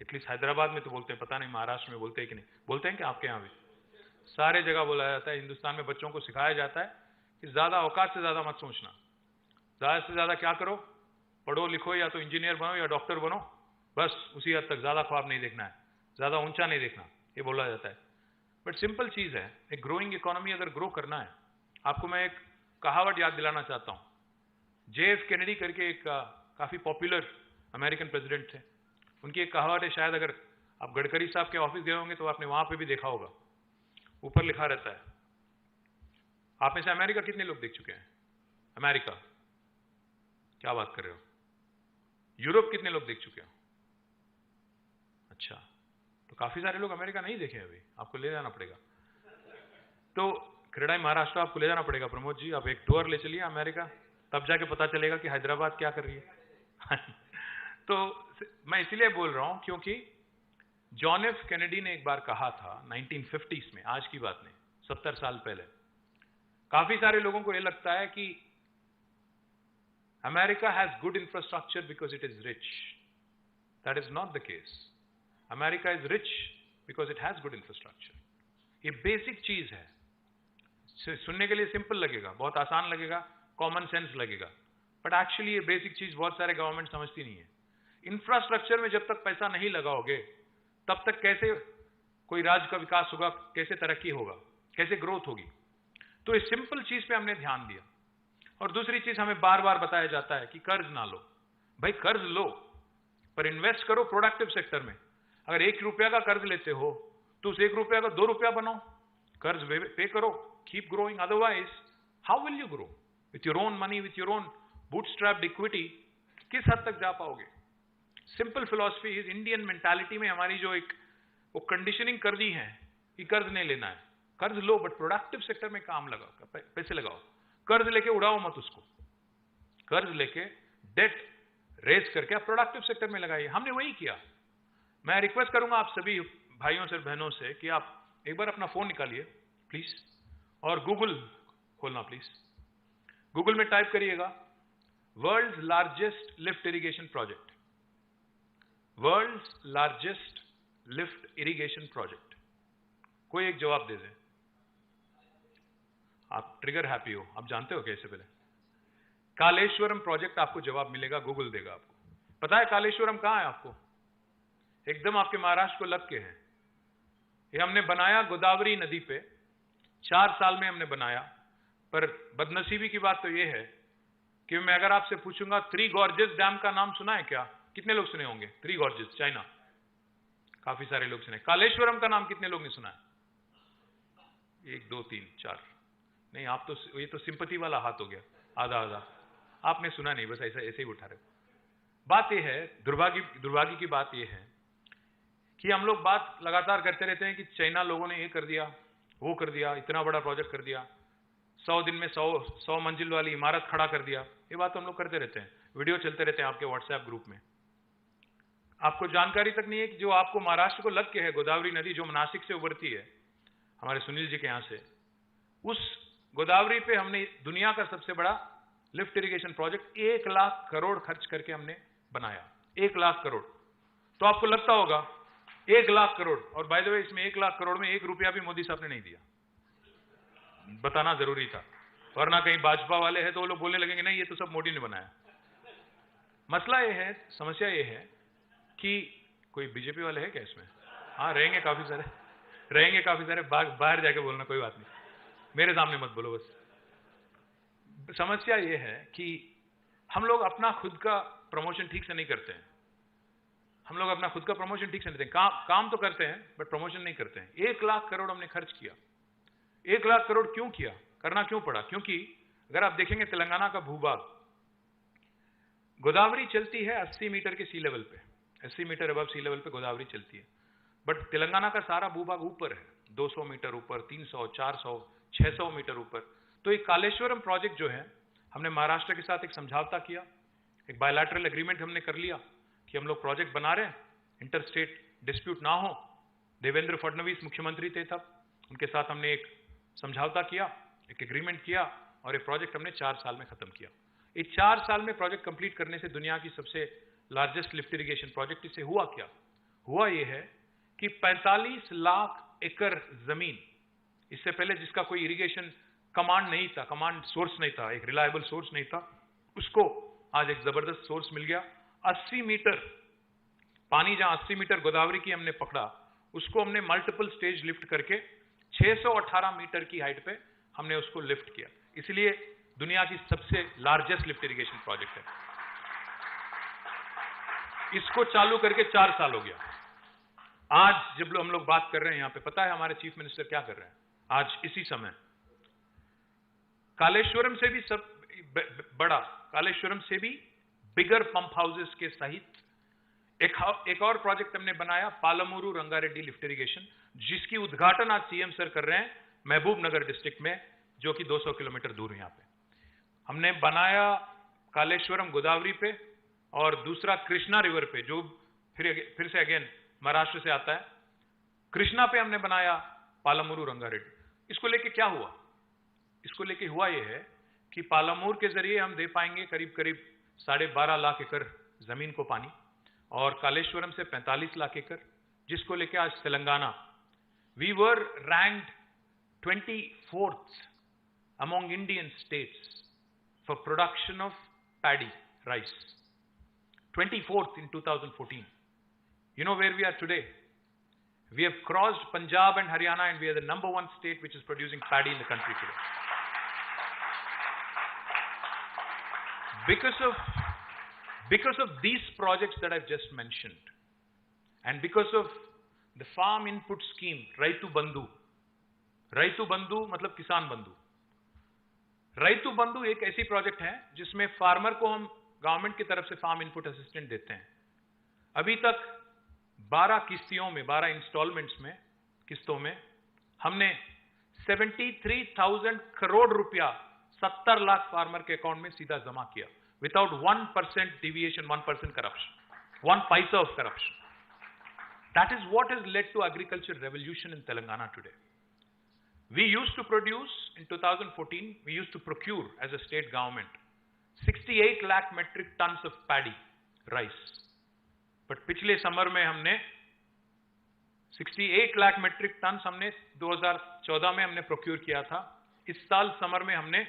[SPEAKER 8] एटलीस्ट हैदराबाद में तो बोलते हैं, पता नहीं महाराष्ट्र में बोलते हैं कि नहीं. बोलते हैं कि आपके यहाँ भी सारे जगह बोला जाता है. हिंदुस्तान में बच्चों को सिखाया जाता है कि ज्यादा औकात से ज्यादा मत सोचना, ज्यादा से ज्यादा क्या करो, पढ़ो लिखो, या तो इंजीनियर बनो या डॉक्टर बनो, बस उसी हद तक, ज्यादा ख्वाब नहीं देखना है, ज्यादा ऊंचा नहीं देखना, ये बोला जाता है. बट सिंपल चीज है, एक ग्रोइंग इकोनॉमी अगर ग्रो करना है, आपको मैं एक कहावत याद दिलाना चाहता हूं. JF केनेडी करके एक काफी पॉपुलर अमेरिकन प्रेसिडेंट थे. उनकी एक कहावत है, शायद अगर आप गडकरी साहब के ऑफिस गए होंगे तो आपने वहां पे भी देखा होगा, ऊपर लिखा रहता है. आप में से अमेरिका कितने लोग देख चुके हैं? अमेरिका, क्या बात कर रहे हो? यूरोप कितने लोग देख चुके हो? अच्छा, तो काफी सारे लोग अमेरिका नहीं देखे अभी, आपको ले जाना पड़ेगा. तो क्रेडाई महाराष्ट्र आपको ले जाना पड़ेगा प्रमोद जी. आप एक टूर ले चलिए अमेरिका, तब जाके पता चलेगा कि हैदराबाद क्या कर रही है. तो मैं इसीलिए बोल रहा हूं क्योंकि जॉन एफ कैनेडी ने एक बार कहा था 1950s में, आज की बात नहीं, 70 साल पहले. काफी सारे लोगों को यह लगता है कि America has good infrastructure because it is rich. That is not the case. America is rich because it has good infrastructure. ये बेसिक चीज है. सुनने के लिए सिंपल लगेगा, बहुत आसान लगेगा, कॉमन सेंस लगेगा, बट एक्चुअली ये बेसिक चीज बहुत सारे गवर्नमेंट समझती नहीं है. इंफ्रास्ट्रक्चर में जब तक पैसा नहीं लगाओगे तब तक कैसे कोई राज्य का विकास होगा, कैसे तरक्की होगा, कैसे ग्रोथ होगी. तो इस सिंपल चीज पे हमने ध्यान दिया. और दूसरी चीज हमें बार बार बताया जाता है कि कर्ज ना लो. भाई कर्ज लो, पर इन्वेस्ट करो प्रोडक्टिव सेक्टर में. अगर 1 रुपया का कर्ज लेते हो तो उस 1 रुपया का 2 रुपया बनाओ, कर्ज पे करो, keep growing. Otherwise how will you grow? With your own money, with your own bootstrapped equity किस हद तक जा पाओगे? Simple philosophy is, Indian mentality में हमारी जो एक वो कंडीशनिंग कर दी है कि कर्ज नहीं लेना है. कर्ज लो बट प्रोडक्टिव सेक्टर में काम लगाओ, पैसे लगाओ. कर्ज लेके उड़ाओ मत उसको. कर्ज लेके डेट रेज करके आप प्रोडक्टिव सेक्टर में लगाइए. हमने वही किया. मैं रिक्वेस्ट करूंगा आप सभी भाइयों से बहनों से कि आप एक बार अपना फोन निकालिए प्लीज, और गूगल खोलना प्लीज. गूगल में टाइप करिएगा world's largest lift irrigation project. World's largest lift irrigation project. कोई एक जवाब दे दे. आप ट्रिगर हैप्पी हो, आप जानते हो कैसे. पहले कालेश्वरम प्रोजेक्ट आपको जवाब मिलेगा, गूगल देगा आपको. पता है कालेश्वरम कहां है आपको? एकदम आपके महाराष्ट्र को लग के है. ये हमने बनाया गोदावरी नदी पे, 4 साल में हमने बनाया. पर बदनसीबी की बात तो ये है कि मैं अगर आपसे पूछूंगा 3 गॉर्जेस डैम का नाम सुना है क्या? कितने लोग सुने होंगे? 3 गॉर्जेस, चाइना, काफी सारे लोग सुने. कालेश्वरम का नाम कितने लोग ने सुना है? 1 2 3 4. नहीं, आप तो ये तो सिंपैथी वाला हाथ हो गया, आधा आधा. आपने सुना नहीं, बस ऐसे ही उठा रहे. बात यह है, दुर्भाग्य की बात यह है कि हम लोग बात लगातार करते रहते हैं कि चाइना लोगों ने ये कर दिया, वो कर दिया, इतना बड़ा प्रोजेक्ट कर दिया, 100 दिन में 100 मंजिल वाली इमारत खड़ा कर दिया. ये बात हम लोग करते रहते हैं, वीडियो चलते रहते हैं आपके व्हाट्सएप ग्रुप में. आपको जानकारी तक नहीं है कि जो आपको महाराष्ट्र को लग के है गोदावरी नदी, जो नासिक से उभरती है हमारे सुनील जी के यहां से, उस गोदावरी पे हमने दुनिया का सबसे बड़ा lift irrigation project 1 lakh crore खर्च करके हमने बनाया, 1 लाख करोड़। तो आपको लगता होगा 1 लाख करोड़, और बाय द वे इसमें 1 लाख करोड़ में 1 रुपया भी मोदी साहब ने नहीं दिया, बताना जरूरी था, वरना कहीं भाजपा वाले हैं तो वो लोग बोलने लगेंगे नहीं ये तो सब मोदी ने बनाया। मसला ये है, समस्या ये है कि कोई बीजेपी वाले है क्या इसमें? हाँ रहेंगे काफी सारे, रहेंगे काफी सारे, बाहर जाके बोलना, कोई बात नहीं, मेरे सामने मत बोलो बस। समस्या ये है कि हम लोग अपना खुद का प्रमोशन ठीक से नहीं करते हैं, हम लोग अपना खुद का प्रमोशन ठीक से नहीं करते हैं, काम तो करते हैं बट प्रमोशन नहीं करते हैं। 1 लाख करोड़ हमने खर्च किया। 1 लाख करोड़ क्यों किया, करना क्यों पड़ा? क्योंकि अगर आप देखेंगे तेलंगाना का भूभाग, गोदावरी चलती है 80 मीटर के सी लेवल पे, 80 मीटर अबव सी लेवल पे गोदावरी चलती है, बट तेलंगाना का सारा भूभाग ऊपर है, 200 मीटर ऊपर, 300, 400, 600 मीटर ऊपर। तो ये कालेश्वरम प्रोजेक्ट जो है, हमने महाराष्ट्र के साथ एक समझौता किया, एक बायलैटरल एग्रीमेंट हमने कर लिया कि हम लोग प्रोजेक्ट बना रहे हैं, इंटर स्टेट डिस्प्यूट ना हो। देवेंद्र फडणवीस मुख्यमंत्री थे तब, उनके साथ हमने एक समझौता किया, एक एग्रीमेंट किया, और ये प्रोजेक्ट हमने 4 साल में खत्म किया। ये 4 साल में प्रोजेक्ट कंप्लीट करने से दुनिया की सबसे लार्जेस्ट लिफ्ट इरिगेशन प्रोजेक्ट, इससे हुआ क्या? हुआ ये है कि 45 लाख एकड़ जमीन, इससे पहले जिसका कोई इरिगेशन कमांड नहीं था, कमांड सोर्स नहीं था, एक रिलायबल सोर्स नहीं था, उसको आज एक जबरदस्त सोर्स मिल गया। 80 मीटर पानी, जहां 80 मीटर गोदावरी की हमने पकड़ा, उसको हमने मल्टीपल स्टेज लिफ्ट करके 618 मीटर की हाइट पे हमने उसको लिफ्ट किया, इसलिए दुनिया की सबसे लार्जेस्ट लिफ्ट इरिगेशन प्रोजेक्ट है। इसको चालू करके 4 साल हो गया। आज जब हम लोग बात कर रहे हैं यहां पे, पता है हमारे चीफ मिनिस्टर क्या कर रहे हैं? आज इसी समय कालेश्वरम से भी सब बड़ा, कालेश्वरम से भी बिगर पंप हाउसेस के सहित एक और प्रोजेक्ट हमने बनाया, पालमूरू रंगारेड्डी लिफ्ट इरिगेशन, जिसकी उद्घाटन आज सीएम सर कर रहे हैं महबूब नगर डिस्ट्रिक्ट में, जो कि 200 किलोमीटर दूर है। यहां पे हमने बनाया कालेश्वरम गोदावरी पे, और दूसरा कृष्णा रिवर पे, जो फिर से अगेन महाराष्ट्र से आता है, कृष्णा पे हमने बनाया पालमूरू रंगारेड्डी। इसको लेके क्या हुआ? इसको लेके हुआ यह है कि पालमूर के जरिए हम दे पाएंगे करीब करीब 12.5 लाख एकड़ जमीन को पानी, और कालेश्वरम से 45 लाख एकड़, जिसको लेके आज Telangana, we were ranked 24th among Indian states for production of paddy rice, 24th in 2014. You know where we are today? We have crossed Punjab and Haryana, and we are the #1 state which is producing paddy in the country today. Because of these projects that I've just mentioned, and because of the farm input scheme, Raitu Bandhu मतलब किसान बंधु। रैतु बंधु एक ऐसी project है जिसमें farmer को हम गवर्नमेंट की तरफ से फार्म इनपुट असिस्टेंट देते हैं। अभी तक 12 किस्तों में, 12 इंस्टॉलमेंट्स में, किस्तों में हमने 73,000 करोड़ रुपया 70 लाख फार्मर के अकाउंट में सीधा जमा किया, विदाउट 1% डिविएशन, 1% करप्शन, 1 पैसा of corruption. That is what has led to agriculture revolution in Telangana today. We used to produce, in 2014, we used to procure as a state government 68 lakh metric tons of paddy, rice. But पिछले summer में हमने 68 lakh metric ton हमने 2014 में हमने procure किया था। इस साल समर में हमने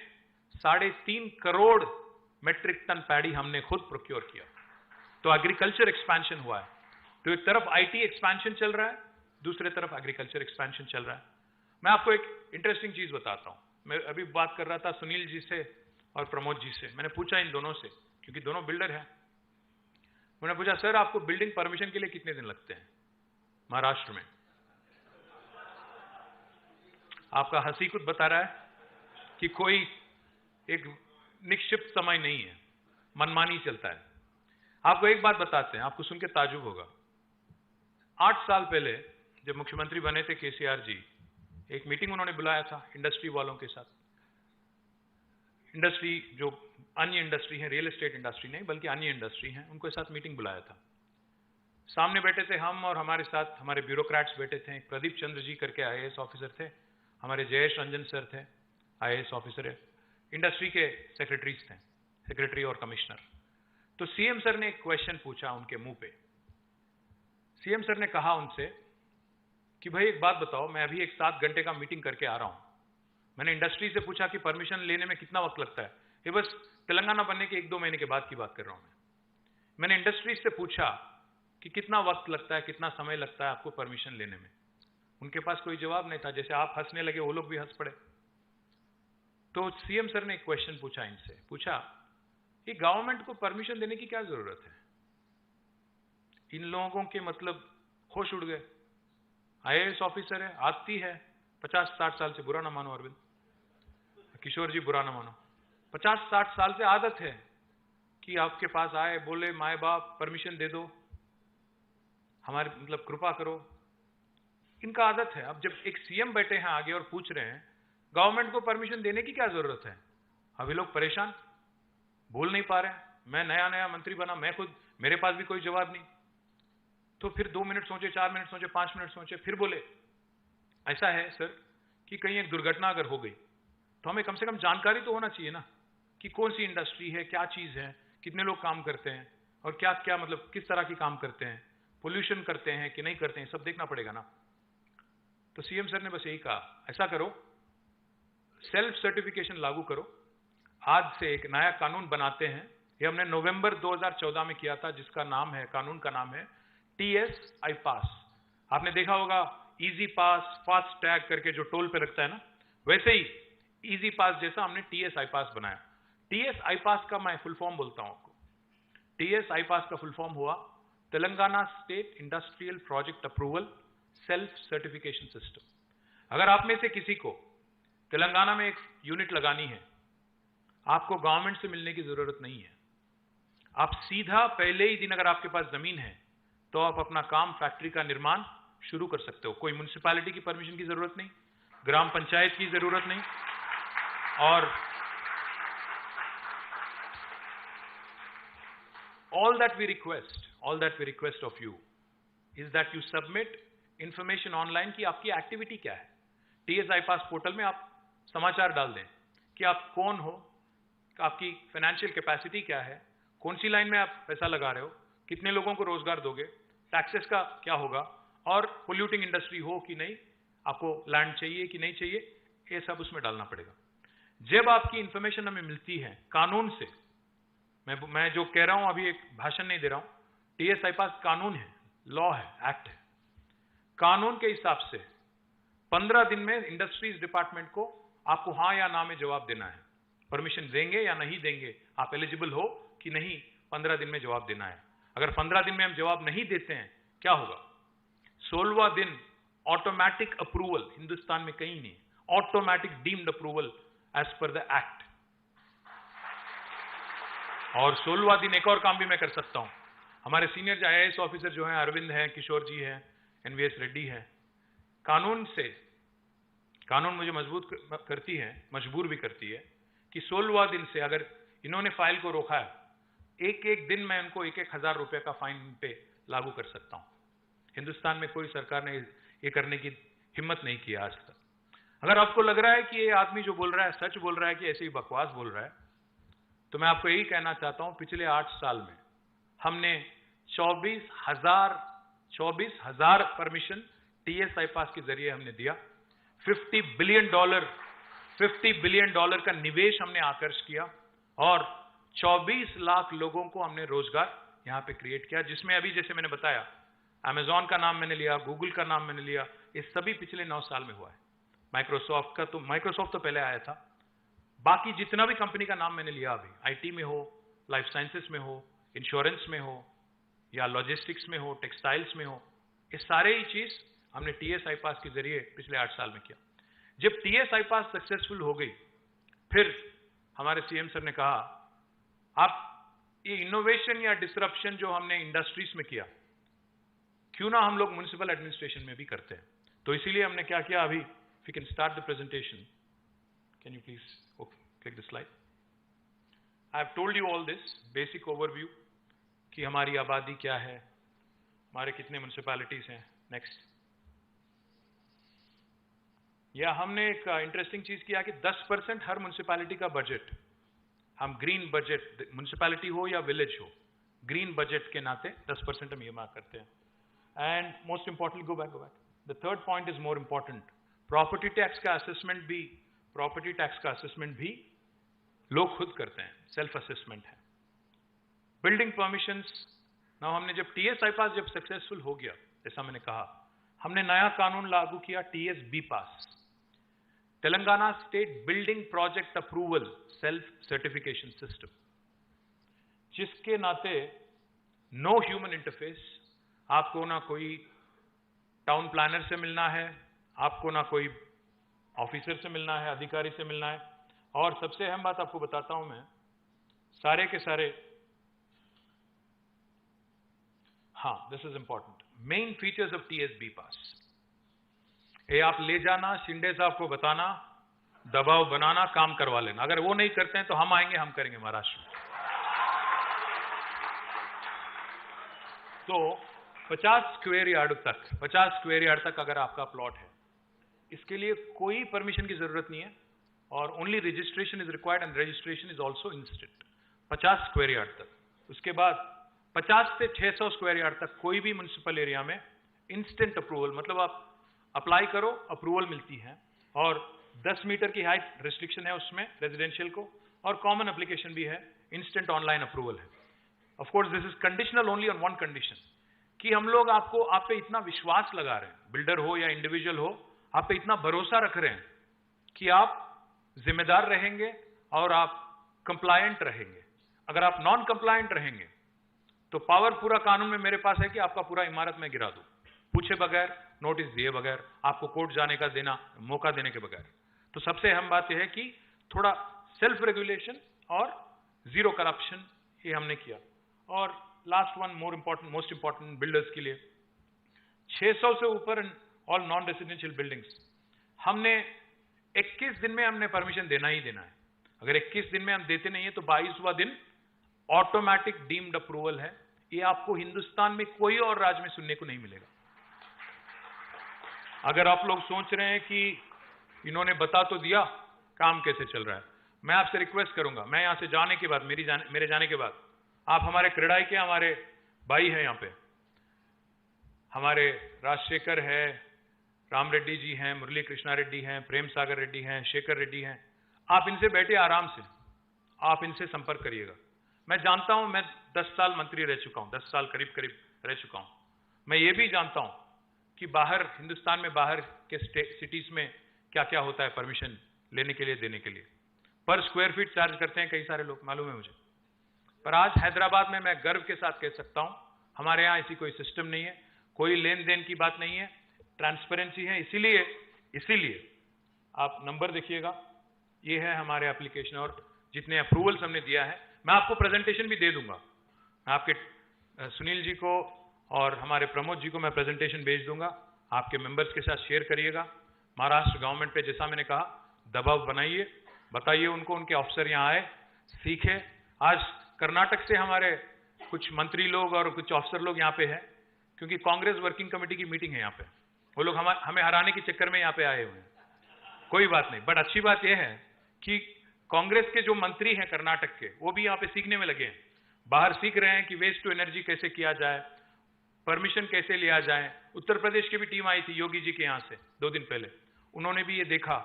[SPEAKER 8] 3.5 करोड़ मेट्रिक टन पैडी हमने खुद प्रोक्योर किया। तो एग्रीकल्चर एक्सपेंशन हुआ है। तो एक तरफ आईटी एक्सपेंशन चल रहा है, दूसरे तरफ एग्रीकल्चर एक्सपेंशन चल रहा है। मैं आपको एक इंटरेस्टिंग चीज बताता हूं। मैं अभी बात कर रहा था सुनील जी से और प्रमोद जी से। मैंने पूछा इन दोनों से, क्योंकि दोनों बिल्डर हैं। मैंने पूछा, सर आपको बिल्डिंग परमिशन के लिए कितने दिन लगते हैं महाराष्ट्र में? आपका हंसी कुछ बता रहा है कि कोई एक निश्चित समय नहीं है, मनमानी चलता है। आपको एक बात बताते हैं, आपको सुन के ताजुब होगा। 8 साल पहले जब मुख्यमंत्री बने थे केसीआर जी, एक मीटिंग उन्होंने बुलाया था इंडस्ट्री वालों के साथ। इंडस्ट्री जो अन्य इंडस्ट्री है, रियल एस्टेट इंडस्ट्री नहीं बल्कि अन्य इंडस्ट्री हैं, उनके साथ मीटिंग बुलाया था। सामने बैठे थे हम और हमारे साथ हमारे ब्यूरोक्रेट्स बैठे थे। प्रदीप चंद्र जी करके आईएएस ऑफिसर थे, हमारे जयेश रंजन सर थे, IAS ऑफिसर है, इंडस्ट्री के सेक्रेटरीज थे, सेक्रेटरी और कमिश्नर। तो सीएम सर ने एक क्वेश्चन पूछा उनके मुंह पे। सीएम सर ने कहा उनसे कि भाई एक बात बताओ, मैं अभी एक 7 घंटे का मीटिंग करके आ रहा हूं। मैंने इंडस्ट्री से पूछा कि परमिशन लेने में कितना वक्त लगता है, ये बस तेलंगाना बनने के 1-2 महीने के बाद की बात कर रहा हूं मैंने इंडस्ट्री से पूछा कि कितना वक्त लगता है, कितना समय लगता है आपको परमिशन लेने में। उनके पास कोई जवाब नहीं था। जैसे आप हंसने लगे वो लोग भी हंस पड़े। तो सीएम सर ने एक क्वेश्चन पूछा इनसे, पूछा कि गवर्नमेंट को परमिशन देने की क्या जरूरत है? इन लोगों के मतलब होश उड़ गए। IAS ऑफिसर है, आती है 50-60 साल से, बुरा ना मानो अरविंद, किशोर जी बुरा ना मानो, 50-60 साल से आदत है कि आपके पास आए, बोले माए बाप परमिशन दे दो, हमारे मतलब कृपा करो, इनका आदत है। अब जब एक सीएम बैठे हैं आगे और पूछ रहे हैं गवर्नमेंट को परमिशन देने की क्या जरूरत है, अभी लोग परेशान, बोल नहीं पा रहे हैं। मैं नया नया मंत्री बना, मैं खुद, मेरे पास भी कोई जवाब नहीं। तो फिर 2 मिनट सोचे, 4 मिनट सोचे, 5 मिनट सोचे, फिर बोले ऐसा है सर कि कहीं एक दुर्घटना अगर हो गई तो हमें कम से कम जानकारी तो होना चाहिए ना कि कौन सी इंडस्ट्री है, क्या चीज है, कितने लोग काम करते हैं और क्या क्या मतलब किस तरह की काम करते हैं, पोल्यूशन करते हैं कि नहीं करते हैं, सब देखना पड़ेगा ना। तो सीएम सर ने बस यही कहा, ऐसा करो, सेल्फ सर्टिफिकेशन लागू करो, आज से एक नया कानून बनाते हैं। ये हमने नवंबर 2014 में किया था, जिसका नाम है, कानून का नाम है TS I पास। आपने देखा होगा इजी पास, फास्ट टैग करके जो टोल पे लगता है ना, वैसे ही इजी पास जैसा हमने TS I पास बनाया। TS I पास का मैं फुल फॉर्म बोलता हूं आपको। TS I पास का फुल फॉर्म हुआ Telangana state industrial project approval self certification system. अगर आप में से किसी को तेलंगाना में एक यूनिट लगानी है, आपको गवर्नमेंट से मिलने की जरूरत नहीं है। आप सीधा पहले ही दिन, अगर आपके पास जमीन है तो आप अपना काम, फैक्ट्री का निर्माण शुरू कर सकते हो। कोई म्युनिसिपैलिटी की परमिशन की जरूरत नहीं, ग्राम पंचायत की जरूरत नहीं। और all that we request of you is that you submit information online कि आपकी एक्टिविटी क्या है। TS I पास पोर्टल में आप समाचार डाल दें कि आप कौन हो, आपकी फाइनेंशियल कैपेसिटी क्या है, कौन सी लाइन में आप पैसा लगा रहे हो, कितने लोगों को रोजगार दोगे, टैक्सेस का क्या होगा, और पोल्यूटिंग इंडस्ट्री हो कि नहीं, आपको लैंड चाहिए कि नहीं चाहिए, ये सब उसमें डालना पड़ेगा। जब आपकी इंफॉर्मेशन हमें मिलती है कानून से, मैं जो कह रहा हूं अभी एक भाषण नहीं दे रहा हूं, TS I पास कानून है, लॉ है, एक्ट है। कानून के हिसाब से 15 दिन में इंडस्ट्रीज डिपार्टमेंट को आपको हाँ या ना में जवाब देना है। परमिशन देंगे या नहीं देंगे, आप एलिजिबल हो कि नहीं, 15 दिन में जवाब देना है। अगर 15 दिन में हम जवाब नहीं देते हैं, क्या होगा? 16वां दिन ऑटोमेटिक अप्रूवल, हिंदुस्तान में कहीं नहीं, automatic deemed approval as per the act. और 16वां दिन एक और काम भी मैं कर सकता हूं। हमारे सीनियर IAS ऑफिसर जो हैं, अरविंद हैं, किशोर जी हैं, NVS रेड्डी हैं, कानून मुझे मजबूर भी करती है कि 16वां दिन से अगर इन्होंने फाइल को रोका है, एक दिन मैं इनको 1,000 रुपए का फाइन पे लागू कर सकता हूं। हिंदुस्तान में कोई सरकार ने ये करने की हिम्मत नहीं की आज तक। अगर आपको लग रहा है कि ये आदमी जो बोल रहा है सच बोल रहा है कि ऐसे ही बकवास बोल रहा है, तो मैं आपको यही कहना चाहता हूं, पिछले 8 साल में हमने 24,000 परमिशन TS I पास के जरिए हमने दिया। $50 बिलियन का निवेश हमने आकर्ष किया और 24 लाख लोगों को हमने रोजगार यहां पे क्रिएट किया, जिसमें अभी जैसे मैंने बताया अमेजॉन का नाम मैंने लिया, गूगल का नाम मैंने लिया, ये सभी पिछले 9 साल में हुआ है। माइक्रोसॉफ्ट तो पहले आया था, बाकी जितना भी कंपनी का नाम मैंने लिया अभी, IT में हो, लाइफ साइंसेस में हो, इंश्योरेंस में हो, या लॉजिस्टिक्स में हो, टेक्सटाइल्स में हो, ये सारे ही चीज हमने TS I पास के जरिए पिछले 8 साल में किया। जब TS I पास सक्सेसफुल हो गई, फिर हमारे CM सर ने कहा, आप ये इनोवेशन या डिसरप्शन जो हमने इंडस्ट्रीज में किया, क्यों ना हम लोग म्युनिसिपल एडमिनिस्ट्रेशन में भी करते हैं। तो इसीलिए हमने क्या किया, अभी if you can start the presentation, can you please click the slide? I have told you all this basic overview कि हमारी आबादी क्या है, हमारे कितने म्युनिसिपैलिटीज हैं। नेक्स्ट। या हमने एक इंटरेस्टिंग चीज किया कि 10% हर म्युनिसिपैलिटी का बजट हम ग्रीन बजट, म्युनिसिपैलिटी हो या विलेज हो, ग्रीन बजट के नाते 10% हम ईयरमार्क करते हैं. And most importantly go back the third point is more important, property tax का असेसमेंट भी लोग खुद करते हैं, सेल्फ असेसमेंट है. बिल्डिंग परमिशंस, नाउ हमने जब टीएस आई पास जब सक्सेसफुल हो गया, जैसा मैंने कहा, हमने नया कानून लागू किया TS B pass, Telangana state building project approval self certification system, जिसके नाते नो ह्यूमन इंटरफेस, आपको ना कोई टाउन प्लानर से मिलना है, आपको ना कोई ऑफिसर से मिलना है, अधिकारी से मिलना है. और सबसे अहम बात आपको बताता हूं मैं, सारे के सारे, हाँ this is important, main features of TSB pass, ये आप ले जाना, शिंदे साहब को बताना, दबाव बनाना, काम करवा लेना. अगर वो नहीं करते हैं तो हम आएंगे, हम करेंगे महाराष्ट्र में. तो 50 स्क्वायर यार्ड तक अगर आपका प्लॉट है, इसके लिए कोई परमिशन की जरूरत नहीं है, और only registration is required and registration is also instant. 50 square yard तक. उसके बाद 50 से 600 स्क्वायर यार्ड तक कोई भी म्युनिसिपल एरिया में इंस्टेंट अप्रूवल, मतलब आप अप्लाई करो, अप्रूवल मिलती है. और 10 मीटर की हाइट रिस्ट्रिक्शन है उसमें रेजिडेंशियल को, और कॉमन एप्लीकेशन भी है, इंस्टेंट ऑनलाइन अप्रूवल है. Of course this is conditional only on one condition, कि हम लोग आप पे इतना विश्वास लगा रहे हैं, बिल्डर हो या इंडिविजुअल हो, आप पे इतना भरोसा रख रहे हैं कि आप जिम्मेदार रहेंगे और आप कंप्लायंट रहेंगे. अगर आप नॉन कंप्लायंट रहेंगे तो पावर पूरा कानून में मेरे पास है कि आपका पूरा इमारत में गिरा दूं, पूछे बगैर, नोटिस दिए बगैर, आपको कोर्ट जाने का मौका देने के बगैर. तो सबसे अहम बात यह है कि थोड़ा सेल्फ रेगुलेशन और जीरो करप्शन, ये हमने किया. और last one, most important builders के लिए, 600 से ऊपर ऑल नॉन रेसिडेंशियल बिल्डिंग्स, हमने 21 दिन में हमने परमिशन देना ही देना है. अगर 21 दिन में हम देते नहीं है तो 22वां दिन ऑटोमेटिक डीम्ड अप्रूवल है. ये आपको हिंदुस्तान में कोई और राज्य में सुनने को नहीं मिलेगा. अगर आप लोग सोच रहे हैं कि इन्होंने बता तो दिया, काम कैसे चल रहा है, मैं आपसे रिक्वेस्ट करूंगा, मैं यहां से जाने के बाद, मेरे जाने के बाद, आप हमारे क्रेडाई के हमारे भाई हैं, यहां पे हमारे राजशेखर है, राम रेड्डी जी हैं, मुरली कृष्णा रेड्डी हैं, प्रेम सागर रेड्डी हैं, शेखर रेड्डी हैं, आप इनसे बैठे आराम से, आप इनसे संपर्क करिएगा. मैं जानता हूं, मैं 10 साल मंत्री रह चुका हूं, 10 साल करीब रह चुका हूं. मैं ये भी जानता हूं कि बाहर, हिंदुस्तान में बाहर के सिटीज में क्या क्या होता है परमिशन लेने के लिए, देने के लिए. पर स्क्वायर फीट चार्ज करते हैं कई सारे लोग, मालूम है मुझे. पर आज हैदराबाद में मैं गर्व के साथ कह सकता हूं, हमारे यहां ऐसी कोई सिस्टम नहीं है, कोई लेन देन की बात नहीं है, ट्रांसपेरेंसी है. इसीलिए आप नंबर देखिएगा, ये है हमारे एप्लीकेशन, और जितने अप्रूवल्स हमने दिया है, मैं आपको प्रेजेंटेशन भी दे दूंगा. मैं आपके सुनील जी को और हमारे प्रमोद जी को मैं प्रेजेंटेशन भेज दूंगा, आपके मेंबर्स के साथ शेयर करिएगा. महाराष्ट्र गवर्नमेंट पे, जैसा मैंने कहा, दबाव बनाइए, बताइए उनको, उनके अफसर यहाँ आए, सीखे. आज कर्नाटक से हमारे कुछ मंत्री लोग और कुछ अफसर लोग यहाँ पे हैं, क्योंकि कांग्रेस वर्किंग कमेटी की मीटिंग है यहाँ पे. वो लोग हमें हराने के चक्कर में यहाँ पे आए हुए हैं. कोई बात नहीं, बट अच्छी बात यह है कि कांग्रेस के जो मंत्री हैं कर्नाटक के, वो भी यहाँ पे सीखने में लगे हैं. बाहर सीख रहे हैं कि वेस्ट टू एनर्जी कैसे किया जाए, परमिशन कैसे लिया जाए. उत्तर प्रदेश की भी टीम आई थी योगी जी के यहाँ से 2 दिन पहले, उन्होंने भी ये देखा,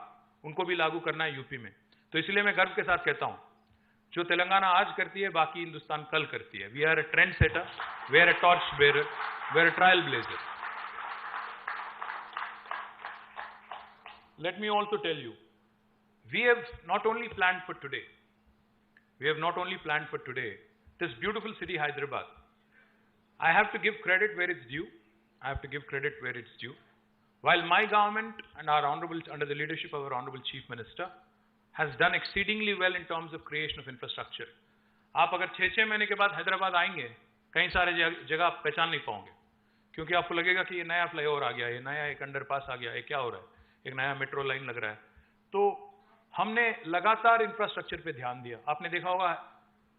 [SPEAKER 8] उनको भी लागू करना है यूपी में. तो इसलिए मैं गर्व के साथ कहता हूं, जो तेलंगाना आज करती है, बाकी हिंदुस्तान कल करती है. We are a trend setter, we are a torch bearer, we are a trailblazer. Let me also tell you, we have not only planned for today, this beautiful city Hyderabad. I have to give credit where it's due. While my government and under the leadership of our Honorable Chief Minister, has done exceedingly well in terms of creation of infrastructure. आप अगर 6 महीने के बाद हैदराबाद आएंगे, कई सारे जगह आप पहचान नहीं पाओगे, क्योंकि आपको लगेगा कि ये नया फ्लाईओवर आ गया, ये नया एक अंडरपास आ गया, ये क्या हो रहा है, एक नया मेट्रो लाइन लग रहा है. तो हमने लगातार इंफ्रास्ट्रक्चर पे ध्यान दिया. आपने देखा होगा,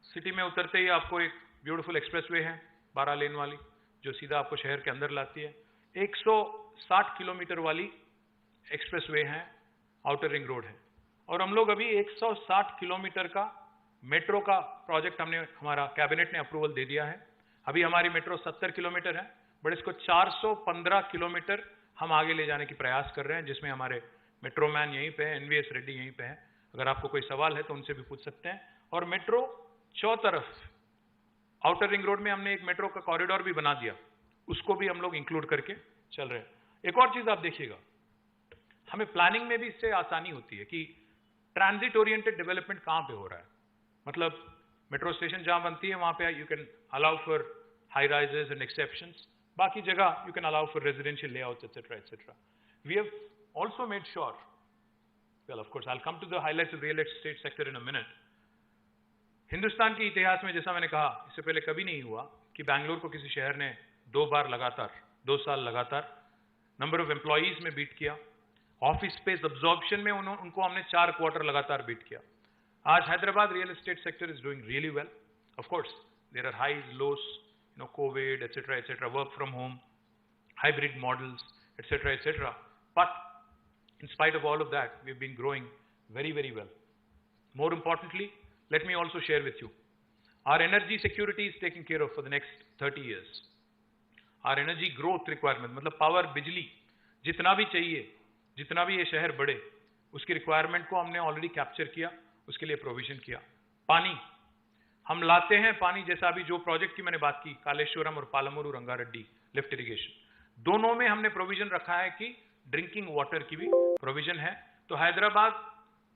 [SPEAKER 8] सिटी में उतरते ही आपको एक ब्यूटीफुल एक्सप्रेसवे है 12 लेन वाली, जो सीधा आपको शहर के अंदर लाती है. 160 किलोमीटर वाली एक्सप्रेसवे है आउटर रिंग रोड है, और हम लोग अभी 160 किलोमीटर का मेट्रो का प्रोजेक्ट हमारा कैबिनेट ने अप्रूवल दे दिया है। अभी हमारी मेट्रो 70 किलोमीटर है, बट इसको 415 किलोमीटर हम आगे ले जाने की प्रयास कर रहे हैं, जिसमें हमारे मेट्रो मैन यहीं पे है, एनवीएस रेड्डी यहीं पे है। अगर आपको कोई सवाल है तो उनसे भी पूछ सकते हैं। और मेट्रो चौतरफ आउटर रिंग रोड में हमने एक मेट्रो का कॉरिडोर भी बना दिया, उसको भी हम लोग इंक्लूड करके चल रहे हैं। एक और चीज आप देखिएगा, हमें प्लानिंग में भी इससे आसानी होती है कि ट्रांजिट ओरिएंटेड डेवलपमेंट कहां पे हो रहा है। मतलब मेट्रो स्टेशन जहां बनती है वहां पे you can allow for high rises and exceptions, बाकी जगह you can allow for residential layouts etcetera etcetera. We have also made sure, well of course I will come to the highlights of real estate sector in a minute. Hindustan के इतिहास में, जैसा मैंने कहा, इससे पहले कभी नहीं हुआ कि बैंगलोर को किसी शहर ने 2 साल लगातार नंबर ऑफ एम्प्लॉइज में बीट किया। ऑफिस स्पेस अब्जॉर्प्शन में उनको हमने 4 क्वार्टर लगातार बीट किया। आज Hyderabad real estate sector is doing really well. Of course there are highs lows, Covid etcetera, work from home, hybrid models etcetera, but in spite of all of that we have been growing very very well. More importantly, let me also share with you, our energy security is taken care of for the next 30 years. Our energy growth requirement, मतलब power, बिजली जितना भी चाहिए, जितना भी ये शहर बढ़े, उसकी रिक्वायरमेंट को हमने ऑलरेडी कैप्चर किया, उसके लिए प्रोविजन किया। पानी हम लाते हैं, पानी जैसा अभी जो प्रोजेक्ट की मैंने बात की, कालेश्वरम और पालमूरू रंगारेड्डी लिफ्ट इरिगेशन, दोनों में हमने प्रोविजन रखा है कि ड्रिंकिंग वाटर की भी प्रोविजन है। तो Hyderabad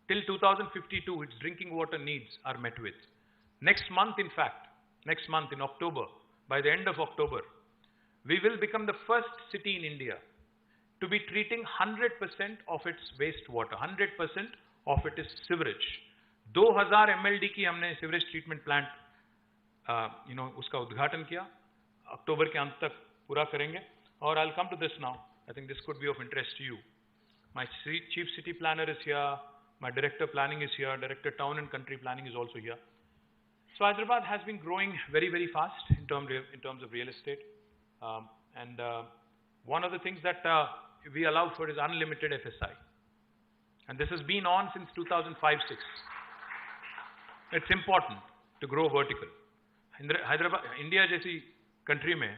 [SPEAKER 8] till 2052, its drinking water needs are met with. Next month, in fact, next month in October, by the end of October, we will become the first city in India to be treating 100% of its wastewater. 100% of it is sewage. 2000 MLD की हमने sewerage treatment plant उसका उद्घाटन किया, अक्टूबर के अंत तक पूरा करेंगे। और I'll come to this now. I think this could be of interest to you. My chief city planner is here. My director planning is here, director town and country planning is also here. So Hyderabad has been growing very, very fast in terms of real estate. And one of the things that we allow for is unlimited FSI. And this has been on since 2005-06. It's important to grow vertical. Hyderabad, India जैसी country में,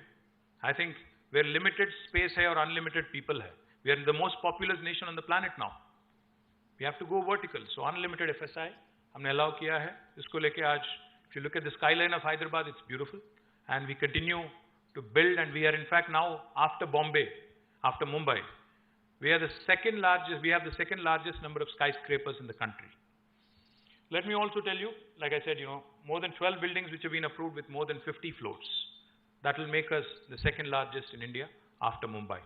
[SPEAKER 8] I think where limited space है और unlimited people है. We are the most populous nation on the planet now. We have to go vertical. So unlimited FSI हमने allow किया है। इसको लेके आज, if you look at the skyline of Hyderabad, it's beautiful, and we continue to build, and we are in fact now, after Bombay, after Mumbai, we have the second largest number of skyscrapers in the country. Let me also tell you, like I said, more than 12 buildings which have been approved with more than 50 floors. That will make us the second largest in India after Mumbai.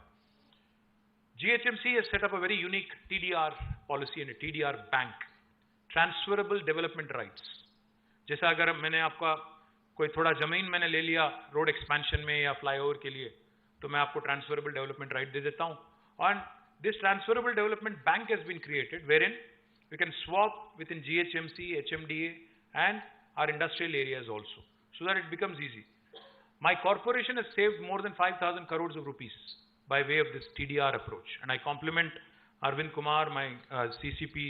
[SPEAKER 8] GHMC has set up a very unique TDR policy and a TDR bank, transferable development rights. जैसा अगर मैंने आपका कोई थोड़ा जमीन मैंने ले लिया रोड एक्सपेंशन में या फ्लाईओवर के लिए, तो मैं आपको ट्रांसफरेबल डेवलपमेंट राइट दे देता हूं। और this transferable development bank has been created wherein we can swap within GHMC, HMDA and our industrial areas also, so that it becomes easy. My corporation has saved more than 5,000 crores of rupees by way of this TDR approach. And I compliment Arvind Kumar, my CCP,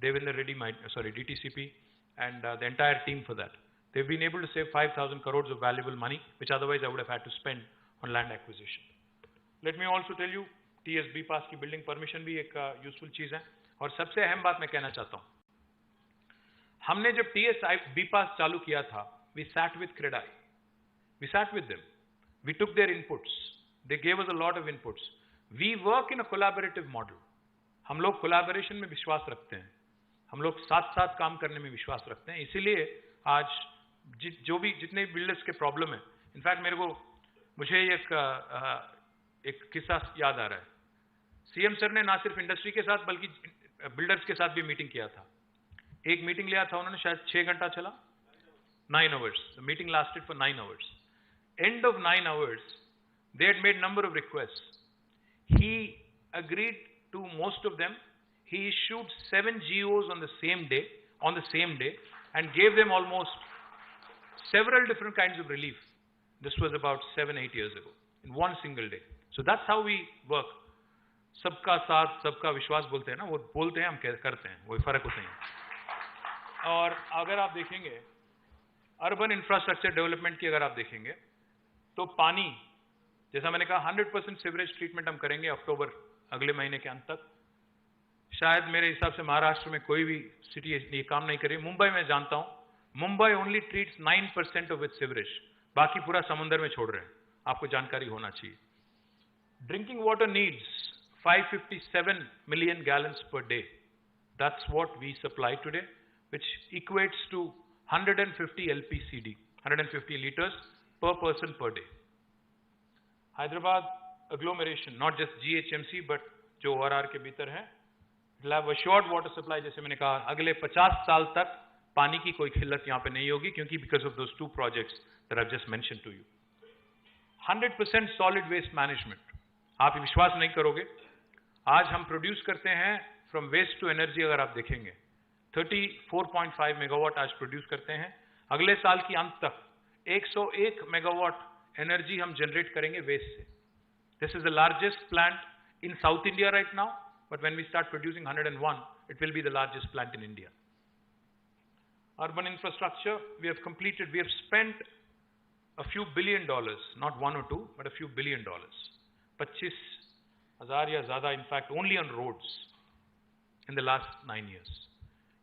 [SPEAKER 8] Devendra Reddy, DTCP, and the entire team for that. They've been able to save 5,000 crores of valuable money, which otherwise I would have had to spend on land acquisition. Let me also tell you, TSB pass की building permission भी एक useful चीज है। और सबसे अहम बात मैं कहना चाहता हूँ, हमने जब TSB pass चालू किया था, we sat with CREDAI. We sat with them. We took their inputs. They gave us a lot of inputs. We work in a collaborative model. हम लोग collaboration में विश्वास रखते हैं, हम लोग साथ साथ काम करने में विश्वास रखते हैं। इसीलिए आज जितने बिल्डर्स के प्रॉब्लम है, इनफैक्ट मुझे एक किस्सा याद आ रहा है। सीएम सर ने ना सिर्फ इंडस्ट्री के साथ बल्कि बिल्डर्स के साथ भी मीटिंग किया था। एक मीटिंग लिया था उन्होंने, शायद 6 घंटा चला, 9 hours. The meeting lasted for 9 hours. End of 9 hours, they had made number of requests. He agreed to most of them. He issued 7 GOs on the same day, and gave them almost several different kinds of relief. This was about 7-8 years ago, in one single day. So that's how we work. सबका साथ सबका विश्वास बोलते हैं ना, वो बोलते हैं, हम करते हैं, वही फर्क होते हैं। और अगर आप देखेंगे अर्बन इंफ्रास्ट्रक्चर डेवलपमेंट की अगर आप देखेंगे तो पानी, जैसा मैंने कहा 100% सीवरेज ट्रीटमेंट हम करेंगे अक्टूबर अगले महीने के अंत तक। शायद मेरे हिसाब से महाराष्ट्र में कोई भी सिटी ये काम नहीं करी। मुंबई में जानता हूं, Mumbai only treats 9% of its sewerage, बाकी पूरा समुद्र में छोड़ रहे हैं, आपको जानकारी होना चाहिए। Drinking water needs 557 million gallons per day. That's what we supply today, which equates to 150 LPCD, 150 liters per person per day. Hyderabad agglomeration, not just GHMC, but जो ORR के भीतर है, will have assured water supply, जैसे मैंने कहा, अगले 50 साल तक पानी की कोई किल्लत यहाँ पे नहीं होगी, क्योंकि because of those 2 projects that I've just mentioned to you. 100% solid waste management. आप विश्वास नहीं करोगे, आज हम प्रोड्यूस करते हैं फ्रॉम वेस्ट टू एनर्जी, अगर आप देखेंगे 34.5 मेगावाट आज प्रोड्यूस करते हैं। अगले साल की अंत तक 101 मेगावाट एनर्जी हम जनरेट करेंगे वेस्ट से। This is the largest plant in South India right now, but when we start producing 101, it will be the largest plant in India. Urban infrastructure, we have completed, we have spent a few $billion, not 1 or 2, but a few $billion. 25,000 या ज़्यादा, in fact, only on roads in the last 9 years.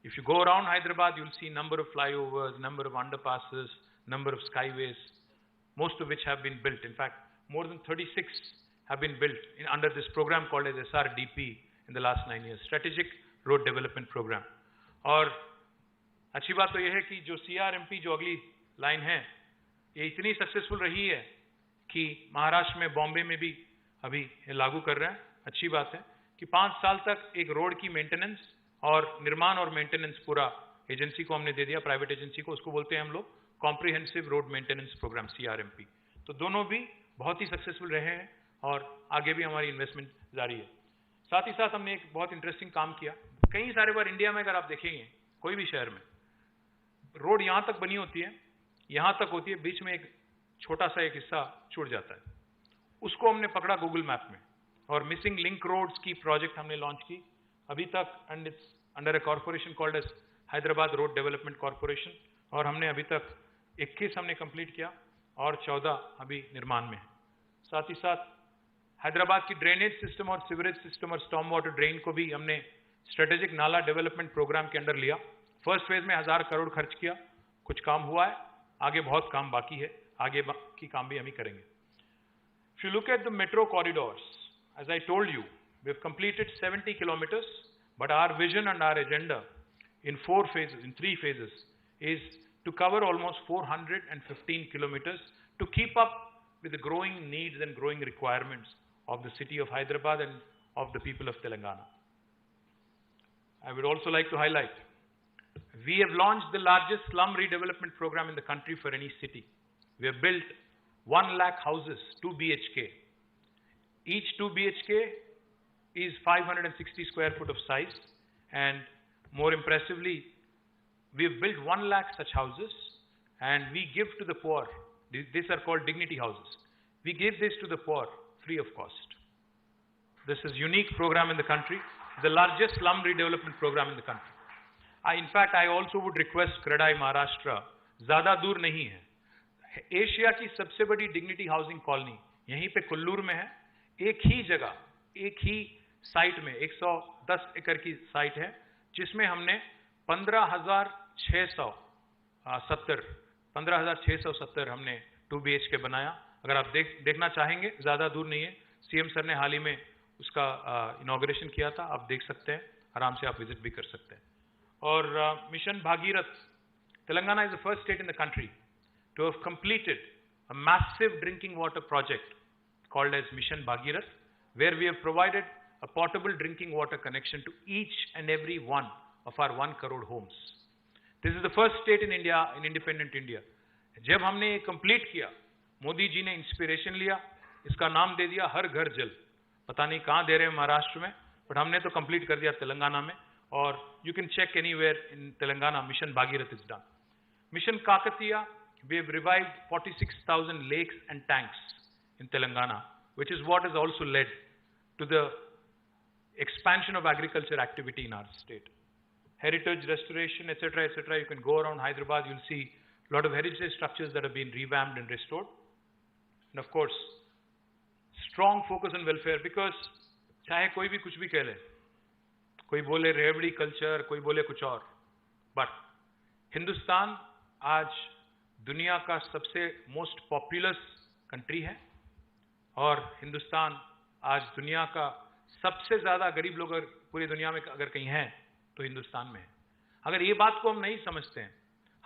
[SPEAKER 8] If you go around Hyderabad, you'll see number of flyovers, number of underpasses, number of skyways, most of which have been built. In fact, more than 36 have been built under this program called as SRDP in the last 9 years, Strategic Road Development Program. और अच्छी बात तो यह है कि जो CRMP जो अगली लाइन है, ये इतनी सक्सेसफुल रही है कि महाराष्ट्र में, बॉम्बे में भी अभी लागू कर रहे हैं। अच्छी बात है कि 5 साल तक एक रोड की मेंटेनेंस और निर्माण और मेंटेनेंस पूरा एजेंसी को हमने दे दिया, प्राइवेट एजेंसी को, उसको बोलते हैं हम लोग comprehensive road maintenance programme, CRMP। तो दोनों भी बहुत ही सक्सेसफुल रहे हैं और आगे भी हमारी इन्वेस्टमेंट जारी है। साथ ही साथ हमने एक बहुत इंटरेस्टिंग काम किया। कई सारे बार इंडिया में अगर आप देखेंगे कोई भी शहर में रोड यहां तक बनी होती है, यहां तक होती है, बीच में एक छोटा सा एक हिस्सा छूट जाता है, उसको हमने पकड़ा गूगल मैप में और मिसिंग लिंक रोड्स की प्रोजेक्ट हमने लॉन्च की अभी तक, and it's under a corporation called as Hyderabad road development corporation, और हमने अभी तक 21 हमने कंप्लीट किया और 14 अभी निर्माण में है। साथ ही साथ हैदराबाद की ड्रेनेज सिस्टम और सीवरेज सिस्टम और स्टॉर्म वाटर ड्रेन को भी हमने स्ट्रेटेजिक नाला डेवलपमेंट प्रोग्राम के अंडर लिया। फर्स्ट फेज में 1000 करोड़ खर्च किया, कुछ काम हुआ है, आगे बहुत काम बाकी है, आगे की काम भी हम ही करेंगे। If you look at the metro corridors, as I told you, we have completed 70 kilometers, but our vision and our agenda in 4 phases, in 3 phases, is to cover almost 415 kilometers to keep up with the growing needs and growing requirements of the city of Hyderabad and of the people of Telangana. I would also like to highlight, we have launched the largest slum redevelopment program in the country for any city. We have built 1 lakh houses, 2 BHK. Each 2 BHK is 560 square foot of size, and more impressively, we have built 1 lakh such houses, and we give to the poor. These are called dignity houses. We give this to the poor free of cost. This is a unique program in the country, the largest slum redevelopment program in the country. In fact, I also would request CREDAI Maharashtra, ज़्यादा दूर नहीं है, Asia की सबसे बड़ी dignity housing colony यहीं पे कुल्लूर में है, एक ही जगह, एक ही साइट में 110 एकड़ की साइट है, जिसमें हमने 15,670 हमने 2 BHK बनाया। अगर आप देखना चाहेंगे, ज़्यादा दूर नहीं है, CM सर ने हाल ही में उसका इनॉग्रेशन किया था, आप देख सकते हैं, आराम से आप विजिट भी कर सकते हैं। और mission Bhagirath, Telangana is the first state in the country to have completed a massive drinking water project called as Mission Bhagirath, where we have provided a portable drinking water connection to each and every one of our 1 crore homes. This is the first state in India, in independent India. जब हमने ये complete किया, मोदी जी ने inspiration लिया, इसका नाम दे दिया हर घर जल। पता नहीं कहाँ दे रहे हैं महाराष्ट्र में, बट हमने तो कंप्लीट कर दिया तेलंगाना में, और you can check anywhere in Telangana, Mission Bhagirath is done. Mission Kakatiya, we have revived 46,000 lakes and tanks in Telangana, which is what has also led to the expansion of agriculture activity in our state. Heritage restoration, etc., etc. You can go around Hyderabad, you'll see a lot of heritage structures that have been revamped and restored. And of course, strong focus on welfare, because चाहे कोई भी कुछ भी कह ले, कोई बोले रेवड़ी कल्चर, कोई बोले कुछ और, but हिंदुस्तान आज दुनिया का सबसे मोस्ट पॉपुलस कंट्री है और हिंदुस्तान आज दुनिया का सबसे ज्यादा गरीब लोग अगर पूरी दुनिया में अगर कहीं हैं तो हिंदुस्तान में है. अगर ये बात को हम नहीं समझते हैं,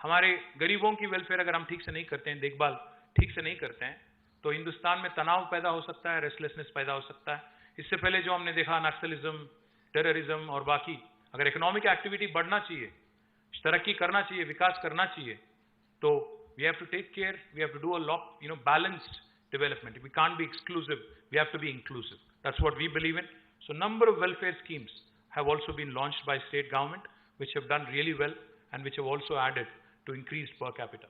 [SPEAKER 8] हमारे गरीबों की वेलफेयर अगर हम ठीक से नहीं करते हैं, देखभाल ठीक से नहीं करते हैं, तो हिंदुस्तान में तनाव पैदा हो सकता है, रेस्टलेसनेस पैदा हो सकता है. इससे पहले जो हमने देखा नक्सलिज्म, टेररिज्म और बाकी, अगर इकोनॉमिक एक्टिविटी बढ़ना चाहिए, तरक्की करना चाहिए, विकास करना चाहिए, तो we have to take care, we have to do a lot, balanced development. We can't be exclusive, we have to be inclusive. That's what we believe in. So number of welfare schemes have also been launched by state government, which have done really well and which have also added to increased per capita.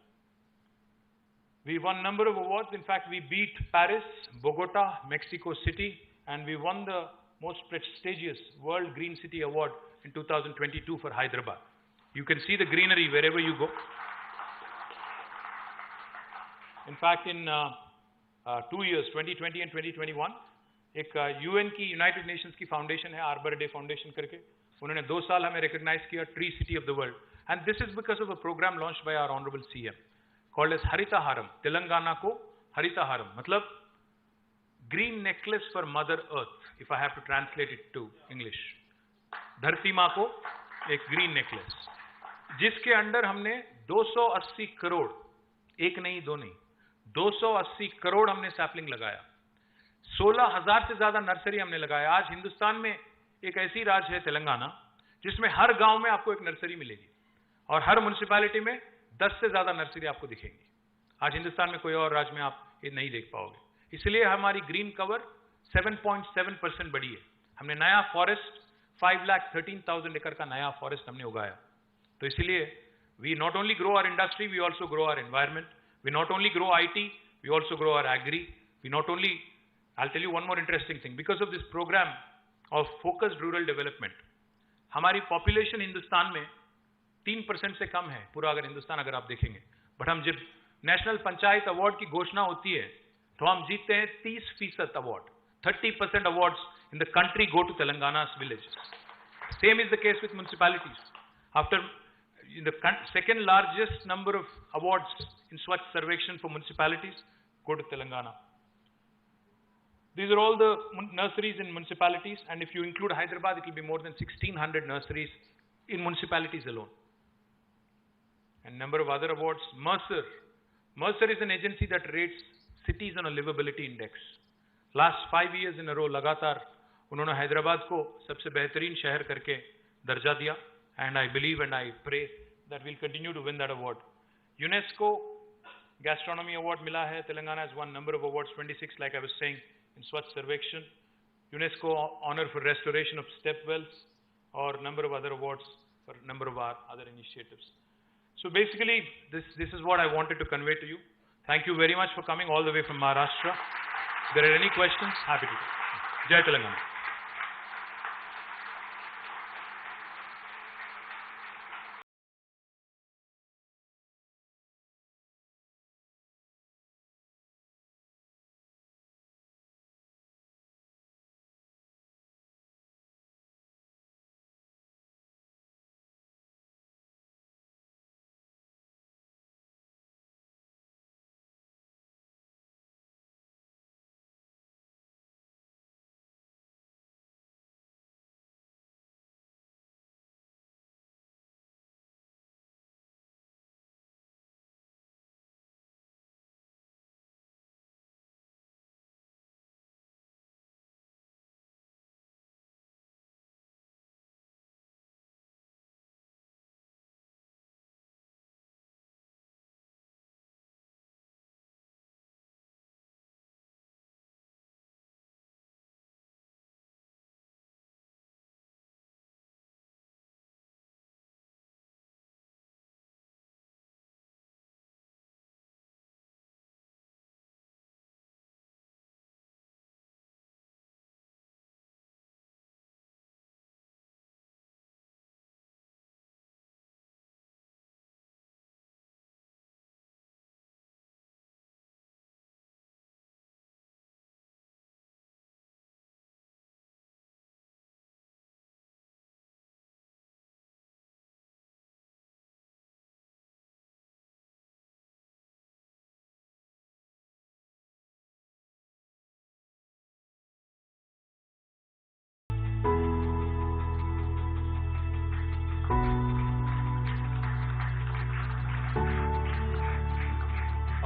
[SPEAKER 8] We won number of awards. In fact, we beat Paris, Bogota, Mexico City, and we won the most prestigious World Green City Award in 2022 for Hyderabad. You can see the greenery wherever you go. In fact, in 2 years, 2020 and 2021, एक UN की United Nations की foundation है, Arbor Day Foundation करके, उन्होंने 2 साल हमें recognize किया Tree City of the World, and this is because of a program launched by our Honorable CM called as Haritaharam. Telangana को हरितहारम मतलब green necklace for Mother Earth, if I have to translate it to English. धरती माँ को एक green necklace, जिसके under हमने 280 करोड़, एक नहीं दो नहीं, 280 करोड़ हमने सैपलिंग लगाया, 16,000 से ज्यादा नर्सरी हमने लगाया. आज हिंदुस्तान में एक ऐसी राज्य है तेलंगाना जिसमें हर गांव में आपको एक नर्सरी मिलेगी और हर म्युनिसिपैलिटी में 10 से ज्यादा नर्सरी आपको दिखेंगी. आज हिंदुस्तान में कोई और राज्य में आप ये नहीं देख पाओगे. इसलिए हमारी ग्रीन कवर 7.7% बढ़ी है. हमने नया फॉरेस्ट 5,13,000 एकड़ का नया फॉरेस्ट हमने उगाया. तो इसलिए we not only grow our industry, we also grow our environment. We not only grow IT, we also grow our agri. We not only, I'll tell you one more interesting thing. Because of this program of focused rural development, हमारी population Hindustan में 3% से कम है, पूरा अगर हिंदुस्तान अगर आप देखेंगे. But हम जब नेशनल पंचायत अवार्ड की घोषणा होती है, तो हम जीतते हैं 30% award. 30% awards in the country go to Telangana's villages. Same is the case with municipalities. After in the second largest number of awards in Swachh Sarvekshan for municipalities go to Telangana. These are all the nurseries in municipalities, and if you include Hyderabad, it will be more than 1,600 nurseries in municipalities alone. And number of other awards. Mercer is an agency that rates cities on a livability index. Last 5 years in a row, लगातार उन्होंने हैदराबाद को सबसे बेहतरीन शहर करके दर्जा दिया. And I believe and I pray that we'll continue to win that award. UNESCO Gastronomy Award मिला है. Telangana has won number of awards, 26, like I was saying, in Swachh Sarvekshan. UNESCO honor for restoration of step wells, or number of other awards for number of our other initiatives. So basically, this is what I wanted to convey to you. Thank you very much for coming all the way from Maharashtra. If there are any questions, happy to take. Jai Telangana.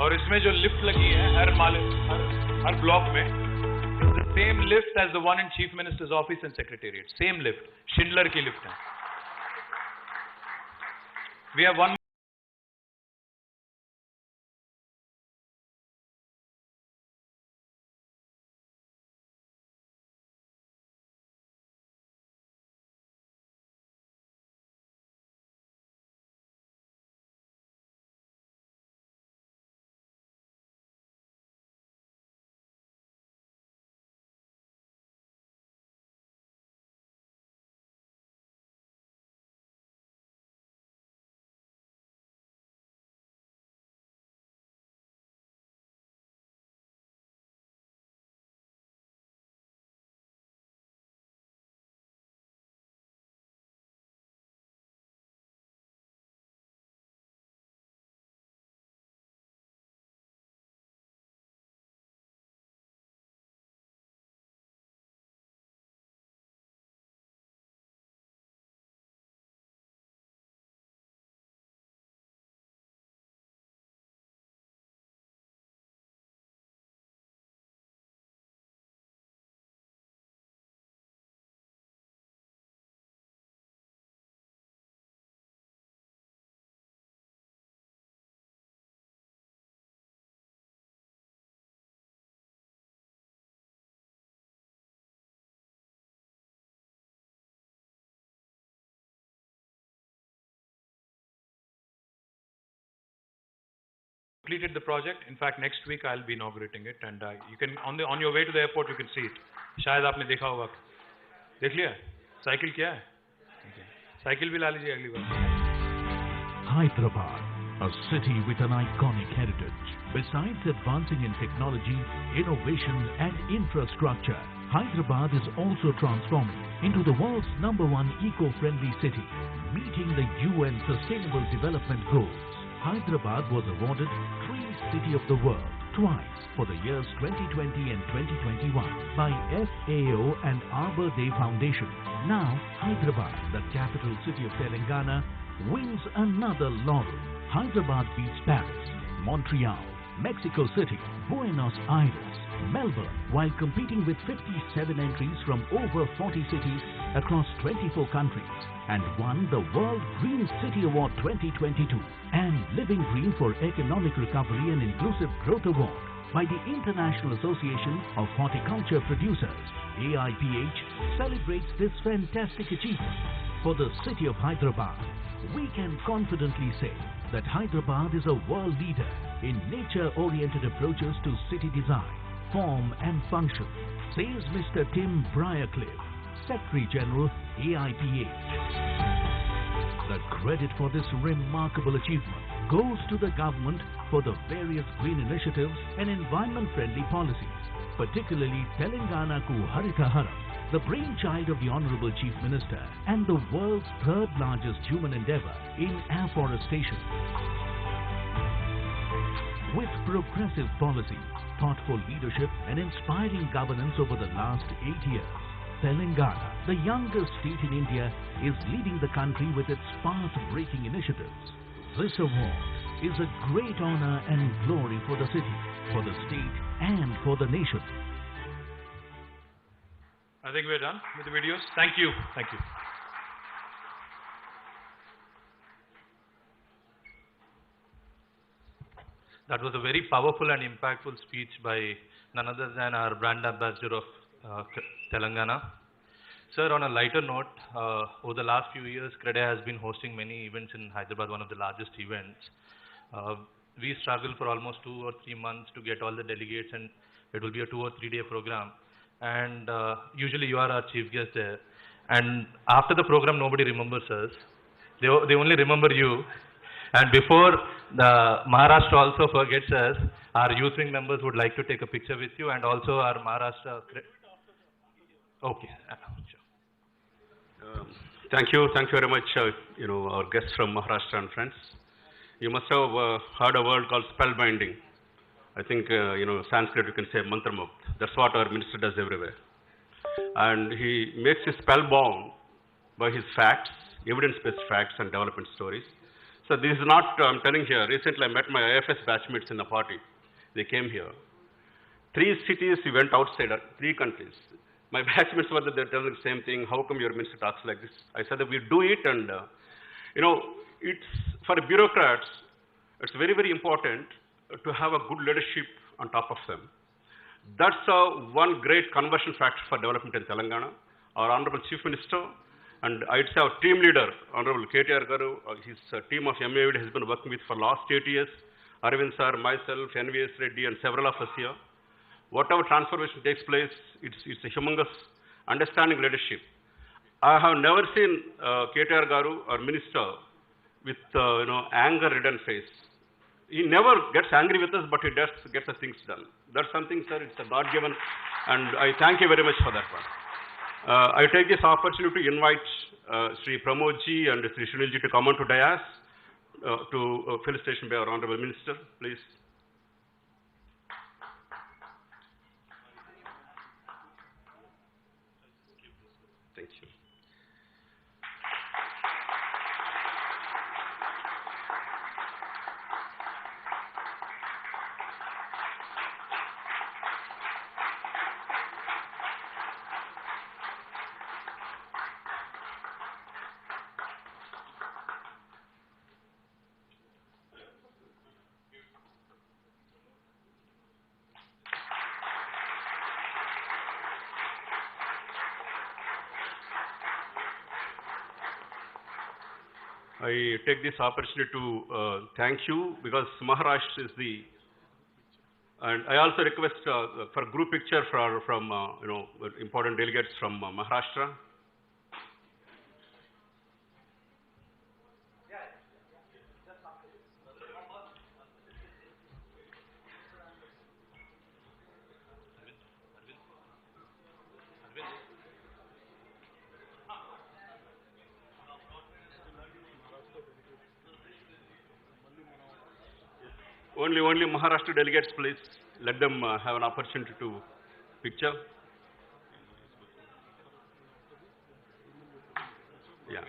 [SPEAKER 8] और इसमें जो lift लगी है हर block में, the same lift as the one in Chief Minister's office and Secretariat. Same lift. Schindler की lift है. We have one. Completed the project. In fact, next week I'll be inaugurating it, and you can on your way to the airport you can see it. शायद आपने देखा होगा. देख लिया? Cycle क्या है? साइकिल भी ला लीजिए अगली बार.
[SPEAKER 3] Hyderabad, a city with an iconic heritage. Besides advancing in technology, innovation and infrastructure, Hyderabad is also transforming into the world's #1 eco-friendly city, meeting the UN Sustainable Development Goals. Hyderabad was awarded Tree City of the World twice for the years 2020 and 2021 by FAO and Arbor Day Foundation. Now, Hyderabad, the capital city of Telangana, wins another laurel. Hyderabad beats Paris, Montreal, Mexico City, Buenos Aires, Melbourne, while competing with 57 entries from over 40 cities across 24 countries, and won the World Green City Award 2022 and Living Green for Economic Recovery and Inclusive Growth Award by the International Association of Horticulture Producers. AIPH celebrates this fantastic achievement. For the city of Hyderabad, we can confidently say that Hyderabad is a world leader in nature-oriented approaches to city design, form and function, says Mr. Tim Briarcliffe, Secretary General, AIPH. The credit for this remarkable achievement goes to the government for the various green initiatives and environment-friendly policies, particularly Telangana Ku Harita Haram, the brainchild of the Honorable Chief Minister and the world's third largest human endeavor in afforestation. With progressive policy, thoughtful leadership and inspiring governance over the last 8 years, Telangana, the youngest state in India, is leading the country with its path-breaking initiatives. This award is a great honor and glory for the city, for the state and for the nation.
[SPEAKER 8] I think we're done with the videos. Thank you. Thank you.
[SPEAKER 2] That was a very powerful and impactful speech by none other than our brand ambassador of Telangana. Sir, on a lighter note, over the last few years, CREDAI has been hosting many events in Hyderabad, one of the largest events. We struggle for almost 2 or 3 months to get all the delegates, and it will be a 2 or 3 day program. And usually you are our chief guest there. And after the program, nobody remembers us. They only remember you. And before the Maharashtra also forgets us, our youth wing members would like to take a picture with you, and also our Maharashtra. Okay. Sure.
[SPEAKER 4] Thank you very much, our guests from Maharashtra and friends. You must have heard a word called spellbinding. I think, Sanskrit you can say mantramukht. That's what our minister does everywhere. And he makes you spellbound by his facts, evidence-based facts and development stories. So this is not, I'm telling here, recently I met my IFS batchmates in a party. They came here. 3 cities we went outside, 3 countries. My batchmates were there telling the same thing, how come your minister talks like this? I said that we do it and, it's, for bureaucrats, it's very, very important to have a good leadership on top of them. That's one great conversion factor for development in Telangana. Our Honorable Chief Minister, and I'd say our team leader, Honorable KTR Garu, his team of MAVD has been working with for last 8 years. Arvind sir, myself, NVS Reddy, and several of us here. Whatever transformation takes place, it's a humongous understanding leadership. I have never seen KTR Garu, our minister, with anger-ridden face. He never gets angry with us, but he does get the things done. That's something, sir, it's a God-given, and I thank you very much for that one. I take this opportunity to invite Sri Pramod ji and Sri Sunil ji to come on to dais to felicitation by our Honorable Minister, please. Thank you. I take this opportunity to thank you because Maharashtra is and I also request for a group picture from important delegates from Maharashtra. Only Maharashtra delegates, please. Let them have an opportunity to picture. Yeah.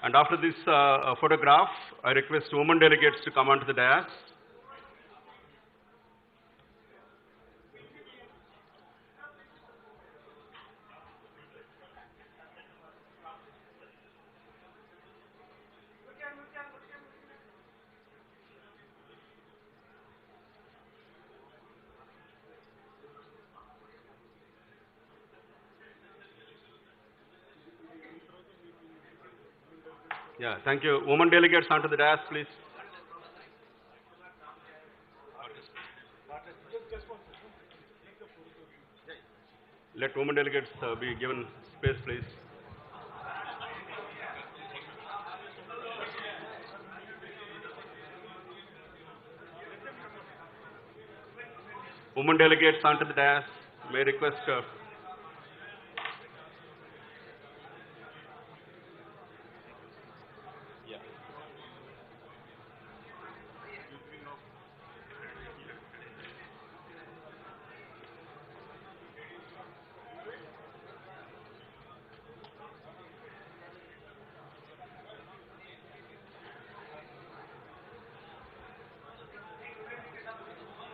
[SPEAKER 4] And after this photograph, I request women delegates to come onto the dais. Yeah, thank you. Women delegates onto the dais, please. Let women delegates be given space, please. Women delegates onto the dais. May I request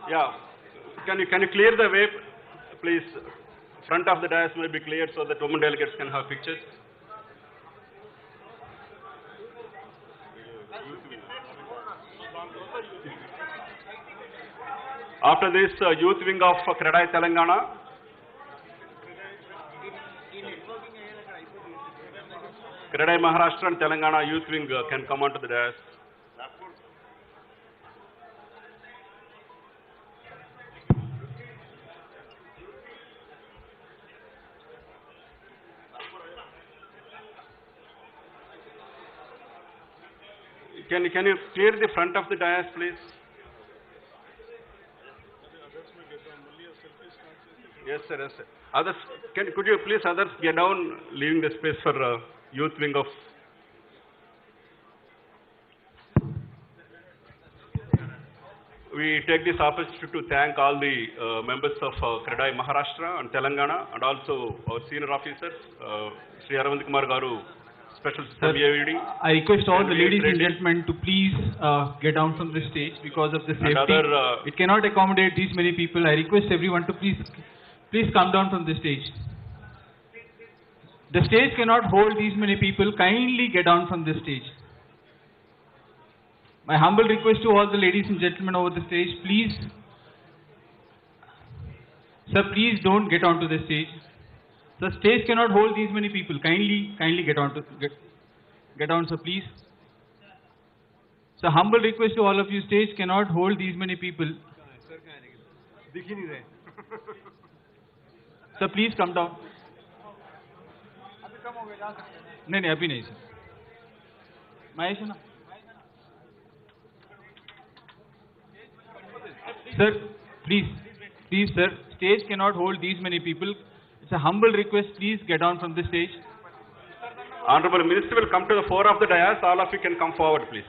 [SPEAKER 4] yeah, can you clear the way, please? Front of the dais may be cleared so that women delegates can have pictures. After this, youth wing of CREDAI Telangana. CREDAI Maharashtra and Telangana youth wing can come onto the dais. Can you clear the front of the dais, please? Yes, sir. Yes, sir. Others, could you please others get down, leaving the space for youth wing of. We take this opportunity to thank all the members of CREDAI Maharashtra and Telangana, and also our senior officers, Sri Arvind Kumar Garu
[SPEAKER 9] Special
[SPEAKER 10] Sir,
[SPEAKER 9] MAUD.
[SPEAKER 10] I request all the ladies and
[SPEAKER 9] Ready.
[SPEAKER 10] gentlemen to please get down from the stage because of the
[SPEAKER 9] And
[SPEAKER 10] safety.
[SPEAKER 9] other,
[SPEAKER 10] It cannot accommodate these many people. I request everyone to please come down from the stage. The stage cannot hold these many people. Kindly get down from the stage. My humble request to all the ladies and gentlemen over the stage, please. Sir, please don't get onto the stage. The stage cannot hold these many people. Kindly get down, sir, please. So humble request to all of you. Stage cannot hold these many people. Sir, please come down. नहीं अभी नहीं sir. Mahesh है ना? Sir, please sir, stage cannot hold these many people. It's a humble request, please get down from the stage.
[SPEAKER 9] Honorable Minister will come to the fore of the dais. All of you can come forward, please.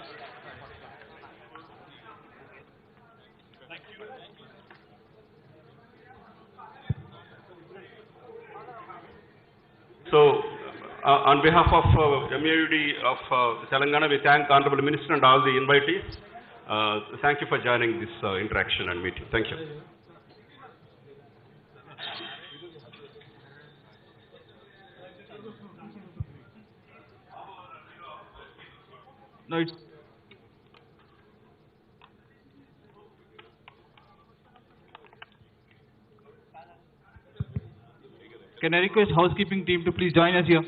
[SPEAKER 9] So, on behalf of MAUD of Telangana, we thank Honorable Minister and all the invitees. Thank you for joining this interaction and meeting. Thank you.
[SPEAKER 10] No, it's Can I request housekeeping team to please join us here?